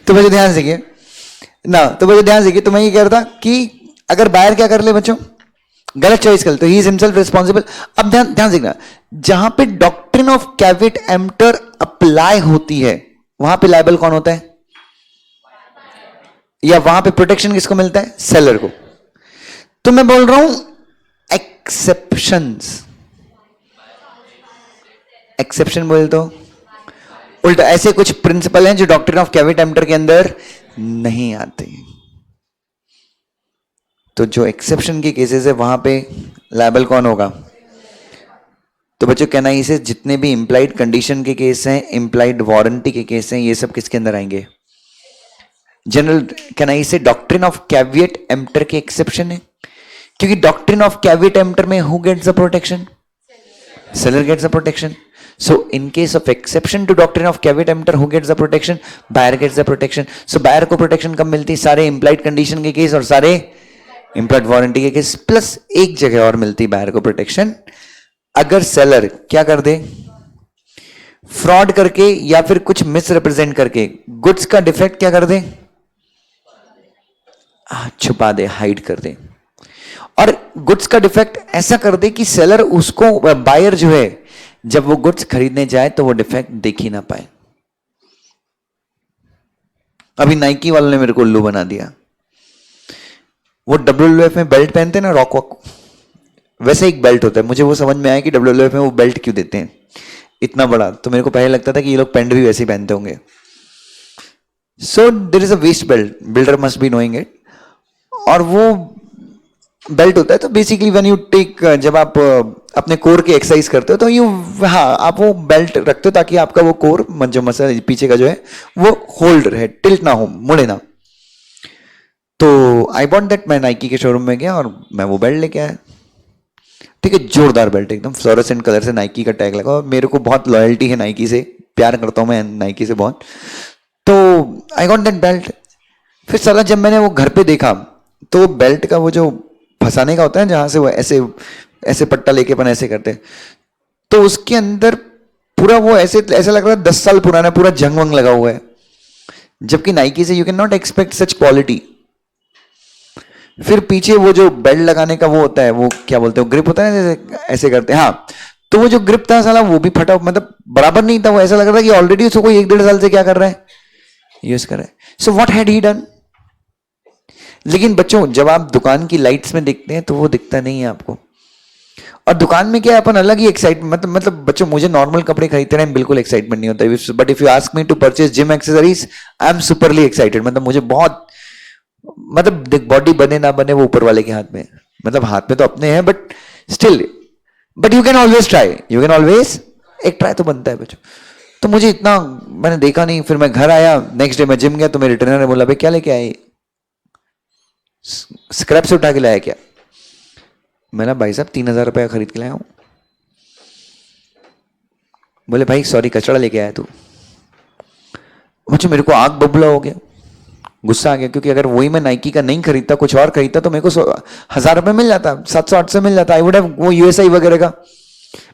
तो बच्चों ध्यान से देखिए ना, तो बच्चों ध्यान से देखिए, तो मैं ये कह रहा था कि अगर बायर क्या कर ले बच्चों, गलत चॉइस कर, तो ही इज हिमसेल्फ रिस्पॉन्सिबल। अब ध्यान ध्यान से देखना, जहां पे doctrine of caveat emptor apply होती है वहां पे लायबल कौन होता है, या वहां पे प्रोटेक्शन किसको मिलता है, सेलर को। तो मैं बोल रहा हूं एक्सेप्शंस, एक्सेप्शन बोल तो उल्टा, ऐसे कुछ प्रिंसिपल हैं जो डॉक्ट्रिन ऑफ कैविएट एम्प्टर के अंदर नहीं आते, तो जो एक्सेप्शन के केसेस है वहां पे लायबल कौन होगा। तो बच्चों कहना इसे, जितने भी इंप्लाइड कंडीशन के केस हैं, इंप्लाइड वारंटी के केस हैं, ये सब किसके अंदर आएंगे, जनरल कहना इसे डॉक्ट्रिन ऑफ कैविएट एम्प्टर के एक्सेप्शन है, क्योंकि डॉक्ट्रिन ऑफ कैविएट एम्प्टर में who gets the protection, seller gets the protection. So in case of exception to doctrine of caveat emptor, who gets the protection, buyer gets the protection. So buyer को protection कब मिलती, सारे implied condition के case और सारे implied warranty के case, plus एक जगह और मिलती buyer को protection, अगर seller क्या कर दे, फ्रॉड करके या फिर कुछ मिसरिप्रेजेंट करके गुड्स का डिफेक्ट क्या कर दे, छुपा दे, हाइड कर दे, और गुड्स का डिफेक्ट ऐसा कर दे कि सेलर उसको, बायर जो है जब वो गुड्स खरीदने जाए तो वो डिफेक्ट देख ही ना पाए। अभी नाइकी वालों ने मेरे को उल्लू बना दिया, वो WWF में बेल्ट पहनते हैं ना, रॉक वॉक, वैसे एक बेल्ट होता है, मुझे वो समझ में आया कि WWF में वो बेल्ट क्यों देते हैं इतना बड़ा, तो मेरे को पहले लगता था कि ये लोग पैंट भी वैसे ही पहनते होंगे। So there is a waist belt, builder must be knowing it, और वो बेल्ट होता है, तो बेसिकली व्हेन यू टेक, जब आप अपने कोर की एक्सरसाइज करते हो तो यू, हाँ आप वो बेल्ट रखते हो ताकि आपका वो कोर जो मसल पीछे का जो है वो होल्ड रहे, टिल्ट ना हो, मुड़े ना। तो आई बॉट दैट, मैं नाइकी के शोरूम में गया और मैं वो बेल्ट लेके आया। ठीक है, जोरदार बेल्ट एकदम फ्लोरोसेंट कलर से, नाइकी का टैग लगा, और मेरे को बहुत लॉयल्टी है नाइकी से, प्यार करता हूँ मैं नाइकी से बहुत। तो आई गॉट दैट बेल्ट। फिर साला जब मैंने वो घर पे देखा तो वो बेल्ट का वो जो फंसाने का होता है जहां से वो ऐसे ऐसे पट्टा लेके अपन ऐसे करते हैं, तो उसके अंदर पूरा वो ऐसे ऐसा लग रहा है 10 साल पुराना, पूरा जंग वंग लगा हुआ है। जबकि नाइकी से you can not expect such quality. फिर पीछे वो जो बेल्ट लगाने का वो होता है, वो क्या बोलते हैं, ग्रिप होता है ना, जैसे ऐसे करते हैं, हाँ। तो वो जो ग्रिप था साला वो भी फटा, मतलब बराबर नहीं था, वो ऐसा लग रहा था कि ऑलरेडी उसको कोई 1-1.5 साल से क्या कर रहा है, यूज कर रहा है। So what had he done. लेकिन बच्चों जब आप दुकान की लाइट्स में देखते हैं तो वो दिखता नहीं है आपको। और दुकान में क्या है, अपन अलग ही एक्साइटमेंट, मतलब बच्चों मुझे नॉर्मल कपड़े खरीदते टाइम बिल्कुल एक्साइटमेंट नहीं होता, but if you ask me to purchase gym accessories, I am superly excited. मतलब मुझे बहुत, मतलब देख बॉडी बने ना बने वो ऊपर वाले के हाथ में है। मतलब हाथ में तो अपने हैं but still, but you can always try, you can always, एक ट्राई तो बनता है बच्चों। तो मुझे इतना मैंने देखा नहीं। फिर मैं घर आया, नेक्स्ट डे मैं जिम गया तो मेरे ट्रेनर ने बोला भाई क्या लेके आए, स्क्रैप से उठा के लाया क्या। मैंने भाई साहब 3,000 रुपया खरीद के लाया हूं। बोले भाई सॉरी कचड़ा लेके आया तू। मुझे, मेरे को आग बबूला हो गया, गुस्सा आ गया, क्योंकि अगर वही मैं नाइकी का नहीं खरीदता कुछ और खरीदता तो मेरे को 1,000 रुपये मिल जाता, 700-800 मिल जाता। आई वुड हैव वो यूएसआई वगैरह का,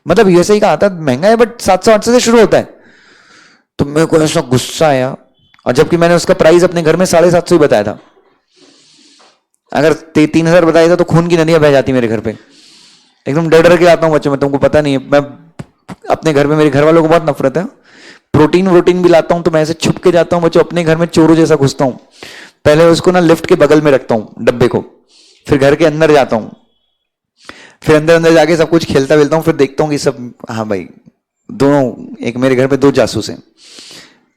मतलब यूएसआई का आता महंगा है बट 700-800 से शुरू होता है। तो मेरे को ऐसा गुस्सा आया, और जबकि मैंने उसका प्राइस अपने घर में 750 ही बताया था। अगर 3,000 बताया था तो खून की नदियां बह जाती मेरे घर पे। एकदम डर डर के आता हूँ बच्चों में, तुमको पता नहीं है, मैं अपने घर में मेरे घर वालों को बहुत नफरत है। प्रोटीन वोटीन भी लाता हूँ तो मैं ऐसे छुप के जाता हूँ बच्चों, अपने घर में चोरों जैसा घुसता हूँ। पहले उसको ना लिफ्ट के बगल में रखता हूँ डब्बे को, फिर घर के अंदर जाता हूँ, फिर अंदर अंदर जाके सब कुछ खेलता वेलता हूँ, फिर देखता हूँ कि सब, हाँ भाई दोनों, एक मेरे घर पे 2 जासूस हैं,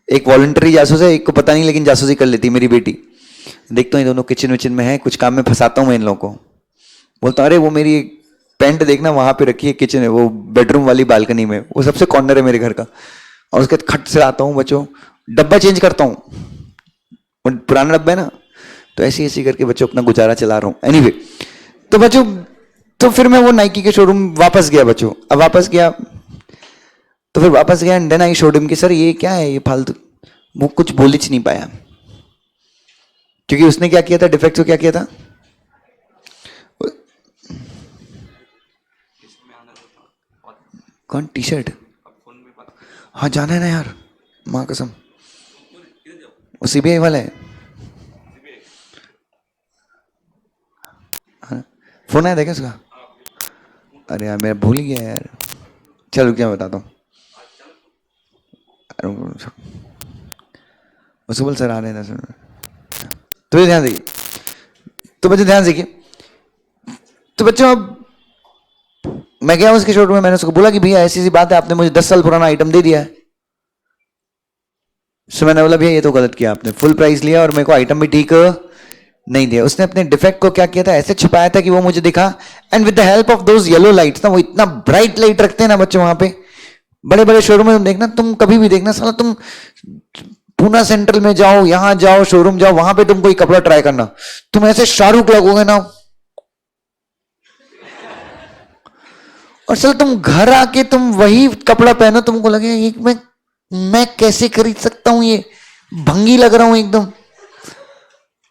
एक वॉलंटरी जासूस है, एक को पता नहीं लेकिन जासूसी कर लेती मेरी बेटी। देखता हूँ ये दोनों किचन विचन में है, कुछ काम में फंसाता हूँ मैं इन लोगों को। बोलता हूँ अरे वो मेरी पैंट देखना वहां पे रखी है किचन है, वो बेडरूम वाली बालकनी में, वो सबसे कॉर्नर है मेरे घर का। और उसके खट से आता हूँ बच्चों, डब्बा चेंज करता हूँ, पुराना डब्बा है ना, तो ऐसी ऐसी करके बच्चों अपना गुजारा चला रहा हूँ। एनीवे, तो बच्चों, तो फिर मैं वो नाइकी के शोरूम वापस गया बच्चों। अब वापस गया तो फिर वापस गया and then I showed him कि सर ये क्या है ये फालतू। वो कुछ बोल ही नहीं पाया, क्योंकि उसने क्या किया था, डिफेक्ट को क्या किया था, कौन टी शर्ट, हाँ जाना है ना यार, माँ कसम, वो सीबीआई वाला है। हाँ, फोन आया था क्या उसका, अरे यार मैं भूल गया यार, चलो क्या बताता हूँ। उसको बोल सर आ रहे हैं, तो ये ध्यान देखिए, तो बच्चों ध्यान देखिए। तो बच्चों अब मैं गया उसके शोरूम में, मैंने उसको बोला कि भैया ऐसी सी बात है, आपने मुझे 10 साल पुराना आइटम दे दिया है। सो मैंने बोला भैया ये तो गलत किया आपने, फुल प्राइस लिया और मेरे को आइटम भी ठीक नहीं दिया। उसने अपने डिफेक्ट को क्या किया था, ऐसे छुपाया था कि वो मुझे दिखा, and with the help of those yellow lights ना, वो इतना ब्राइट लाइट रखते हैं ना बच्चों वहां पे, बड़े बड़े शोरूम में देखना, तुम कभी भी देखना साला, तुम पूना सेंट्रल में जाओ, यहां जाओ, शोरूम जाओ, वहां पे तुम कोई कपड़ा ट्राई करना, तुम ऐसे शाहरुख लगोगे ना, और चल तुम घर आके तुम वही कपड़ा पहनो, तुमको लगे ये मैं कैसे खरीद सकता हूं, ये भंगी लग रहा हूं एकदम।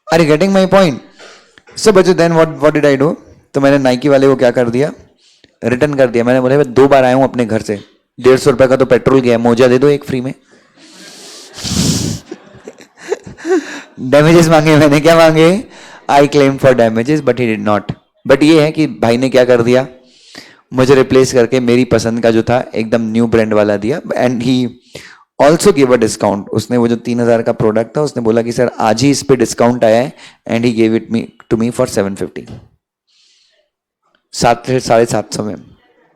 अरे गेटिंग माई पॉइंट। सो बच्चों then what did I do, तो मैंने नाइकी वाले को क्या कर दिया, रिटर्न कर दिया। मैंने बोला मैं 2 बार आया हूं अपने घर से, 150 रुपए का तो पेट्रोल गया, मोजा दे दो एक फ्री में। डैमेजेस मांगे मैंने, क्या मांगे, I claim for damages but he did not. But ये है कि भाई ने क्या कर दिया, मुझे रिप्लेस करके मेरी पसंद का जो था एकदम न्यू ब्रांड वाला दिया, and he also give a discount. उसने वो जो 3,000 का प्रोडक्ट था उसने बोला कि सर आज ही इस पे डिस्काउंट आया है, and he gave it me to me for 750, 750 में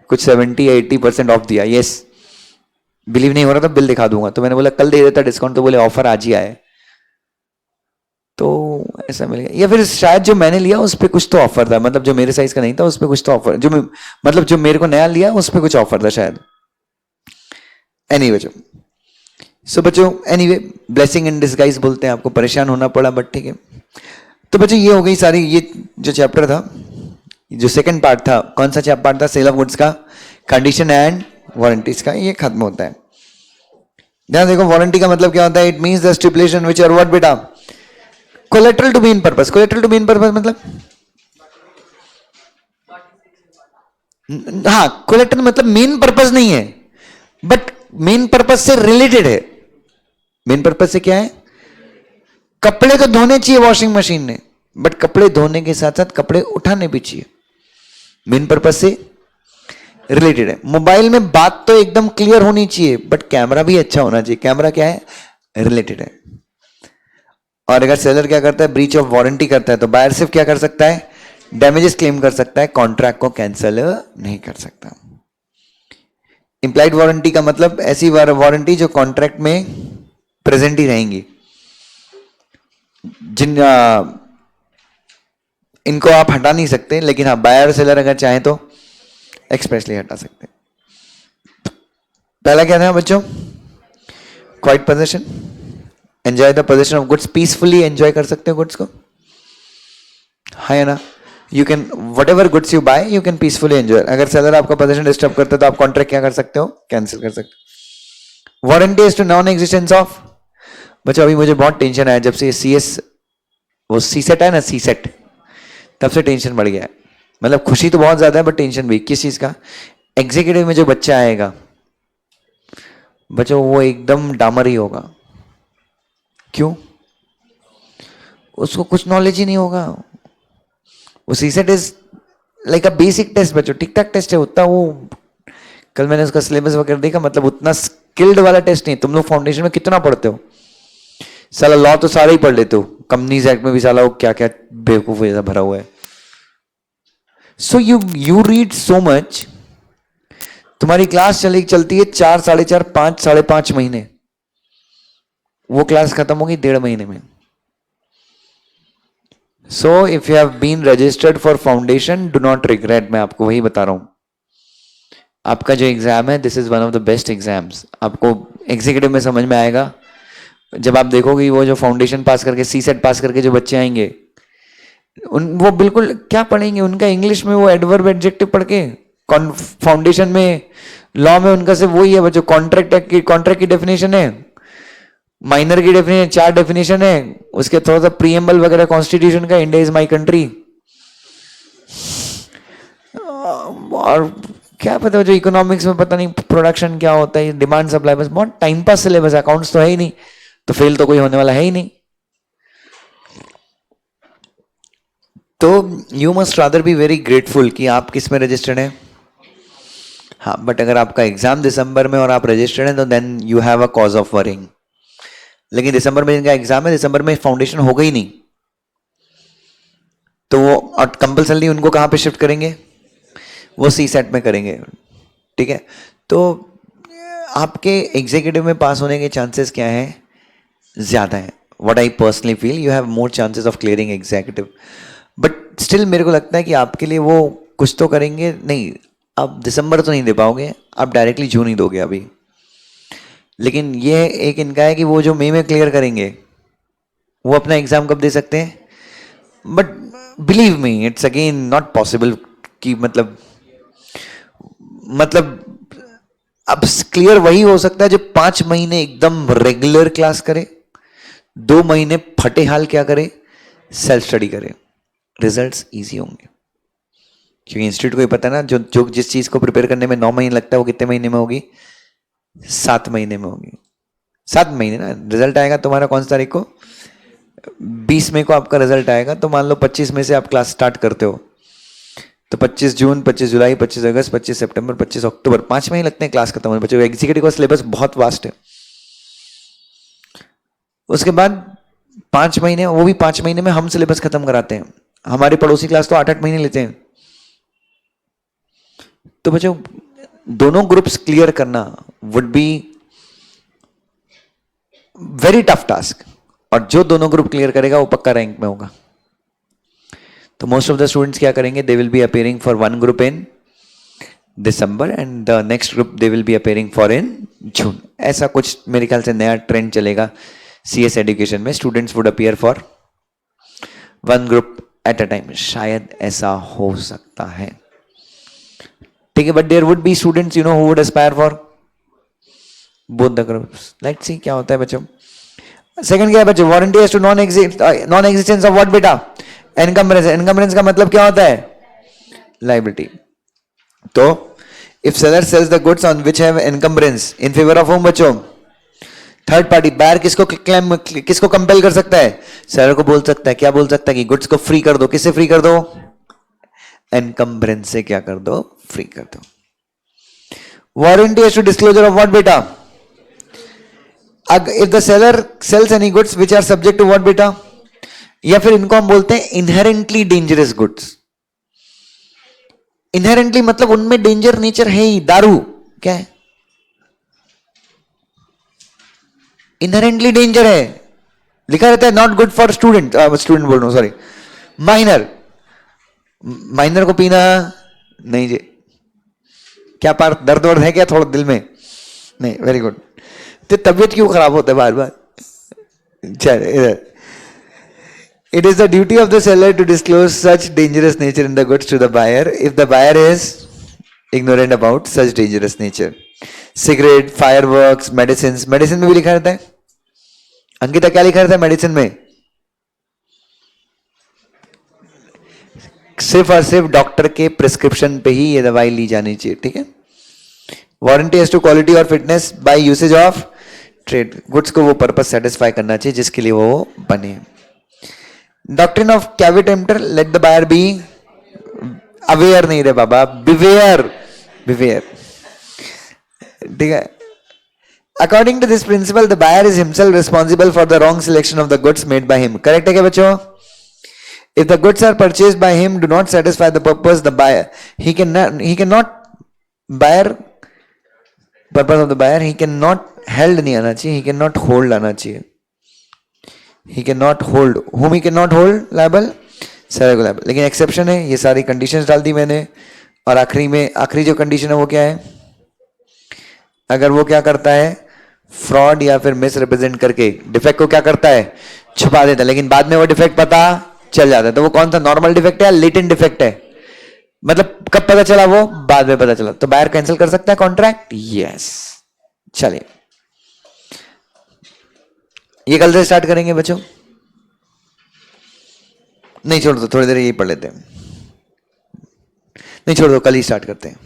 कुछ 70-80% ऑफ दिया। यस, बिलीव नहीं हो रहा था, बिल दिखा दूंगा। तो मैंने बोला कल दे देता डिस्काउंट, तो बोले ऑफर आज ही आए, तो ऐसा मिल गया। या फिर शायद जो मैंने लिया उस पर कुछ तो ऑफर था, मतलब जो मेरे साइज का नहीं था उस पर कुछ तो ऑफर, मतलब जो मेरे को नया लिया उस पर कुछ ऑफर था शायद। एनीवे बच्चों, सो बच्चों एनीवे ब्लेसिंग इन डिस्गाइज बोलते हैं, आपको परेशान होना पड़ा बट ठीक है। तो बच्चों ये हो गई सारी, ये जो चैप्टर था जो सेकंड पार्ट था, कौन सा पार्ट था सेल ऑफ गुड्स का, कंडीशन एंड वारंटीज का, ये खत्म होता है। ध्यान देखो, वारंटी का मतलब क्या होता है, it means the stipulation which are what बेटा, collateral to main purpose. Collateral to main purpose मतलब, हाँ कोलेटरल मतलब मेन पर्पस नहीं है, बट मेन पर्पस से रिलेटेड है। मेन पर्पस से क्या है, कपड़े तो धोने चाहिए वॉशिंग मशीन ने, बट कपड़े धोने के साथ साथ कपड़े उठाने भी चाहिए, मेन पर्पस से रिलेटेड है। मोबाइल में बात तो एकदम क्लियर होनी चाहिए, बट कैमरा भी अच्छा होना चाहिए। कैमरा क्या है, रिलेटेड है। और अगर सेलर क्या करता है, ब्रीच ऑफ वारंटी करता है, तो बायर सिर्फ क्या कर सकता है, डैमेजेस क्लेम कर सकता है, कॉन्ट्रैक्ट को कैंसिल नहीं कर सकता। इंप्लाइड वारंटी का मतलब ऐसी वारंटी जो कॉन्ट्रैक्ट में प्रेजेंट ही रहेंगी, जिन इनको आप हटा नहीं सकते, लेकिन हाँ बायर सेलर अगर चाहे तो एक्सप्रेसली हटा सकते हैं। पहला क्या था बच्चों, quiet possession, enjoy the possession of goods, peacefully enjoy कर सकते हो गुड्स को, है ना। You can whatever goods you buy you can peacefully enjoy. अगर सेलर आपका पोजीशन डिस्टर्ब करता है तो आप कॉन्ट्रैक्ट क्या कर सकते हो, कैंसिल कर सकते हो। Warranty is to non existence of, बच्चों अभी मुझे बहुत टेंशन आया जब से CS वो सीसेट है ना, सीसेट, तब से टेंशन बढ़ गया है। मतलब खुशी तो बहुत ज्यादा है बट टेंशन भी। किस चीज का, एग्जीक्यूटिव में जो बच्चा आएगा बच्चों वो एकदम डामर ही होगा। क्यों, उसको कुछ नॉलेज ही नहीं होगा। वो CSAT is like a basic test बच्चों, ठीक ठाक टेस्ट है उतना। वो कल मैंने उसका सिलेबस वगैरह देखा, मतलब उतना स्किल्ड वाला टेस्ट नहीं। तुम लोग फाउंडेशन में कितना पढ़ते हो, साला लॉ तो सारा ही पढ़ लेते हो, कंपनीज एक्ट में भी साला वो क्या क्या बेवकूफ जैसा भरा हुआ है। So you read so much, तुम्हारी क्लास चलती है 4, 4.5, 5, 5.5 महीने, वो क्लास खत्म होगी 1.5 महीने में। So if you have been registered for foundation, do not regret. मैं आपको वही बता रहा हूं, आपका जो एग्जाम है this is one of the best exams. आपको एग्जीक्यूटिव में समझ में आएगा जब आप देखोगे वो जो फाउंडेशन पास करके, सीसेट पास करके जो बच्चे आएंगे, वो बिल्कुल क्या पढ़ेंगे, उनका इंग्लिश में वो एडवर्ब एडजेक्टिव पढ़ के, फाउंडेशन में लॉ में उनका सिर्फ वही है बच्चों, कॉन्ट्रैक्ट की डेफिनेशन है, माइनर की डेफिनेशन, 4 डेफिनेशन है, उसके थोड़ा सा प्रीएम्बल वगैरह कॉन्स्टिट्यूशन का, इंडिया इज माई कंट्री। और क्या पता जो इकोनॉमिक्स में पता नहीं प्रोडक्शन क्या होता है, डिमांड सप्लाई, बस बहुत टाइम पास सिलेबस, अकाउंट्स तो है ही नहीं, तो फेल तो कोई होने वाला है ही नहीं। तो you must rather be very grateful कि आप किस में रजिस्टर्ड हैं। हाँ बट अगर आपका एग्जाम दिसंबर में और आप रजिस्टर्ड हैं तो then you have a cause of worrying. लेकिन दिसंबर में इनका एग्जाम है, दिसंबर में फाउंडेशन होगा ही नहीं, तो वो कंपल्सरी उनको कहाँ पे शिफ्ट करेंगे, वो सीसेट में करेंगे। ठीक है, तो आपके एग्जीक्यूटिव में पास होने के चांसेस क्या हैं, ज्यादा है। What I personally feel, you have more chances of clearing executive, but still मेरे को लगता है कि आपके लिए वो कुछ तो करेंगे। नहीं, आप दिसंबर तो नहीं दे पाओगे, आप डायरेक्टली जून ही दोगे अभी। लेकिन ये एक इनका है कि वो जो मई में क्लियर करेंगे वो अपना एग्जाम कब दे सकते हैं, but believe me it's again not possible कि मतलब अब क्लियर वही हो सकता है जो 5 महीने एकदम रेगुलर क्लास करे, 2 महीने फटे हाल क्या करे, सेल्फ स्टडी करे, रिजल्ट्स इजी होंगे। क्योंकि इंस्टीट्यूट को ही पता है ना, जो जिस चीज को प्रिपेयर करने में 9 महीने लगता है वो कितने महीने में होगी, 7 महीने में होगी। 7 महीने ना, रिजल्ट आएगा तुम्हारा कौन सी तारीख को, 20 मई को आपका रिजल्ट आएगा। तो मान लो 25 मई से आप क्लास स्टार्ट करते हो, तो 25 जून, 25 जुलाई, 25 अगस्त, 25 सितंबर, 25 अक्टूबर, 5 महीने लगते हैं क्लास खत्म होने। बच्चों एग्जीक्यूटिव का सिलेबस बहुत वास्ट है। उसके बाद 5 महीने, वो भी 5 महीने में हम सिलेबस खत्म कराते हैं। हमारी पड़ोसी क्लास तो 8-8 महीने लेते हैं। तो बच्चों दोनों ग्रुप्स क्लियर करना would be very tough task, और जो दोनों ग्रुप क्लियर करेगा वो पक्का रैंक में होगा। तो मोस्ट ऑफ द स्टूडेंट्स क्या करेंगे, they will be appearing for one group in December and the next group they will be appearing for in June. ऐसा कुछ मेरे ख्याल से नया ट्रेंड चलेगा CS एजुकेशन में। Students would appear for one group at a time, शायद ऐसा हो सकता है, ठीक है, but there would be students who would aspire for both the groups. Let's see क्या होता है बच्चों. सेकंड क्या है बच्चों, warranty as to non existence of what बेटा, एनकम्बरेंस. एनकम्बरेंस का मतलब क्या होता है, लाइबिलिटी. तो if seller sells the goods on which have encumbrance in favour of whom बच्चों, थर्ड पार्टी बायर किसको कंपेल कर सकता है, सेलर को बोल सकता है, क्या बोल सकता है कि गुड्स को फ्री कर दो. किससे फ्री कर दो, एनकम्बरेंस से क्या कर दो, फ्री कर दो. Warranty as to disclosure of what बेटा, if the seller sells any goods which are subject to what बेटा, या फिर इनको हम बोलते हैं इनहेरेंटली डेंजरस गुड्स. इनहेरेंटली मतलब उनमें डेंजर नेचर है ही. दारू क्या है, इनहेरेंटली डेंजर है, लिखा रहता है not good for student. Student बोल रहा हूं, सॉरी, माइनर. माइनर को पीना नहीं जी. क्या पार दर्द वर्द है क्या थोड़ा दिल में, नहीं, वेरी गुड. तो तबीयत क्यों खराब होता है बार बार. चल इधर, it is the duty of the seller to disclose such dangerous nature in the goods to the buyer if the buyer is ignorant about such dangerous nature. Cigarette, fireworks, medicines. Medicine में भी लिखा रहता है. अंकिता क्या लिखा रहता है medicine में, सिर्फ और सिर्फ डॉक्टर के प्रिस्क्रिप्शन पे ही ये दवाई ली जानी चाहिए, ठीक है. वारंटी एज टू क्वालिटी और fitness by usage of trade. Goods को वो पर्पस सेटिस्फाई करना चाहिए जिसके लिए वो बने. Doctrine of caveat emptor, let the buyer be aware, नहीं रे बाबा, बिवेयर, बिवेयर, ठीक है. According to this principle the buyer is himself responsible for the wrong selection of the goods made by him. Correct है क्या बच्चों. If the goods are purchased by him do not satisfy the purpose the buyer, he can not buyer, purpose of the buyer, he can not held नहीं आना चाहिए, ही can not hold आना चाहिए. He cannot hold, whom he cannot hold liable, seller को liable. लेकिन exception है, ये सारी कंडीशंस डाल दी मैंने. और आखिरी जो कंडीशन है वो क्या है, अगर वो क्या करता है, फ्रॉड या फिर मिस रिप्रेजेंट करके डिफेक्ट को क्या करता है, छुपा देता है, लेकिन बाद में वो डिफेक्ट पता चल जाता है. तो वो कौन सा नॉर्मल डिफेक्ट है या लेटेंट डिफेक्ट है, मतलब कब पता चला, वो बाद में पता चला. तो बायर कैंसिल कर सकता है कॉन्ट्रैक्ट, यस. चलिए ये कल से स्टार्ट करेंगे बच्चों, नहीं छोड़ दो, थोड़ी देर यही पढ़ लेते हैं, नहीं छोड़ दो, कल ही स्टार्ट करते हैं.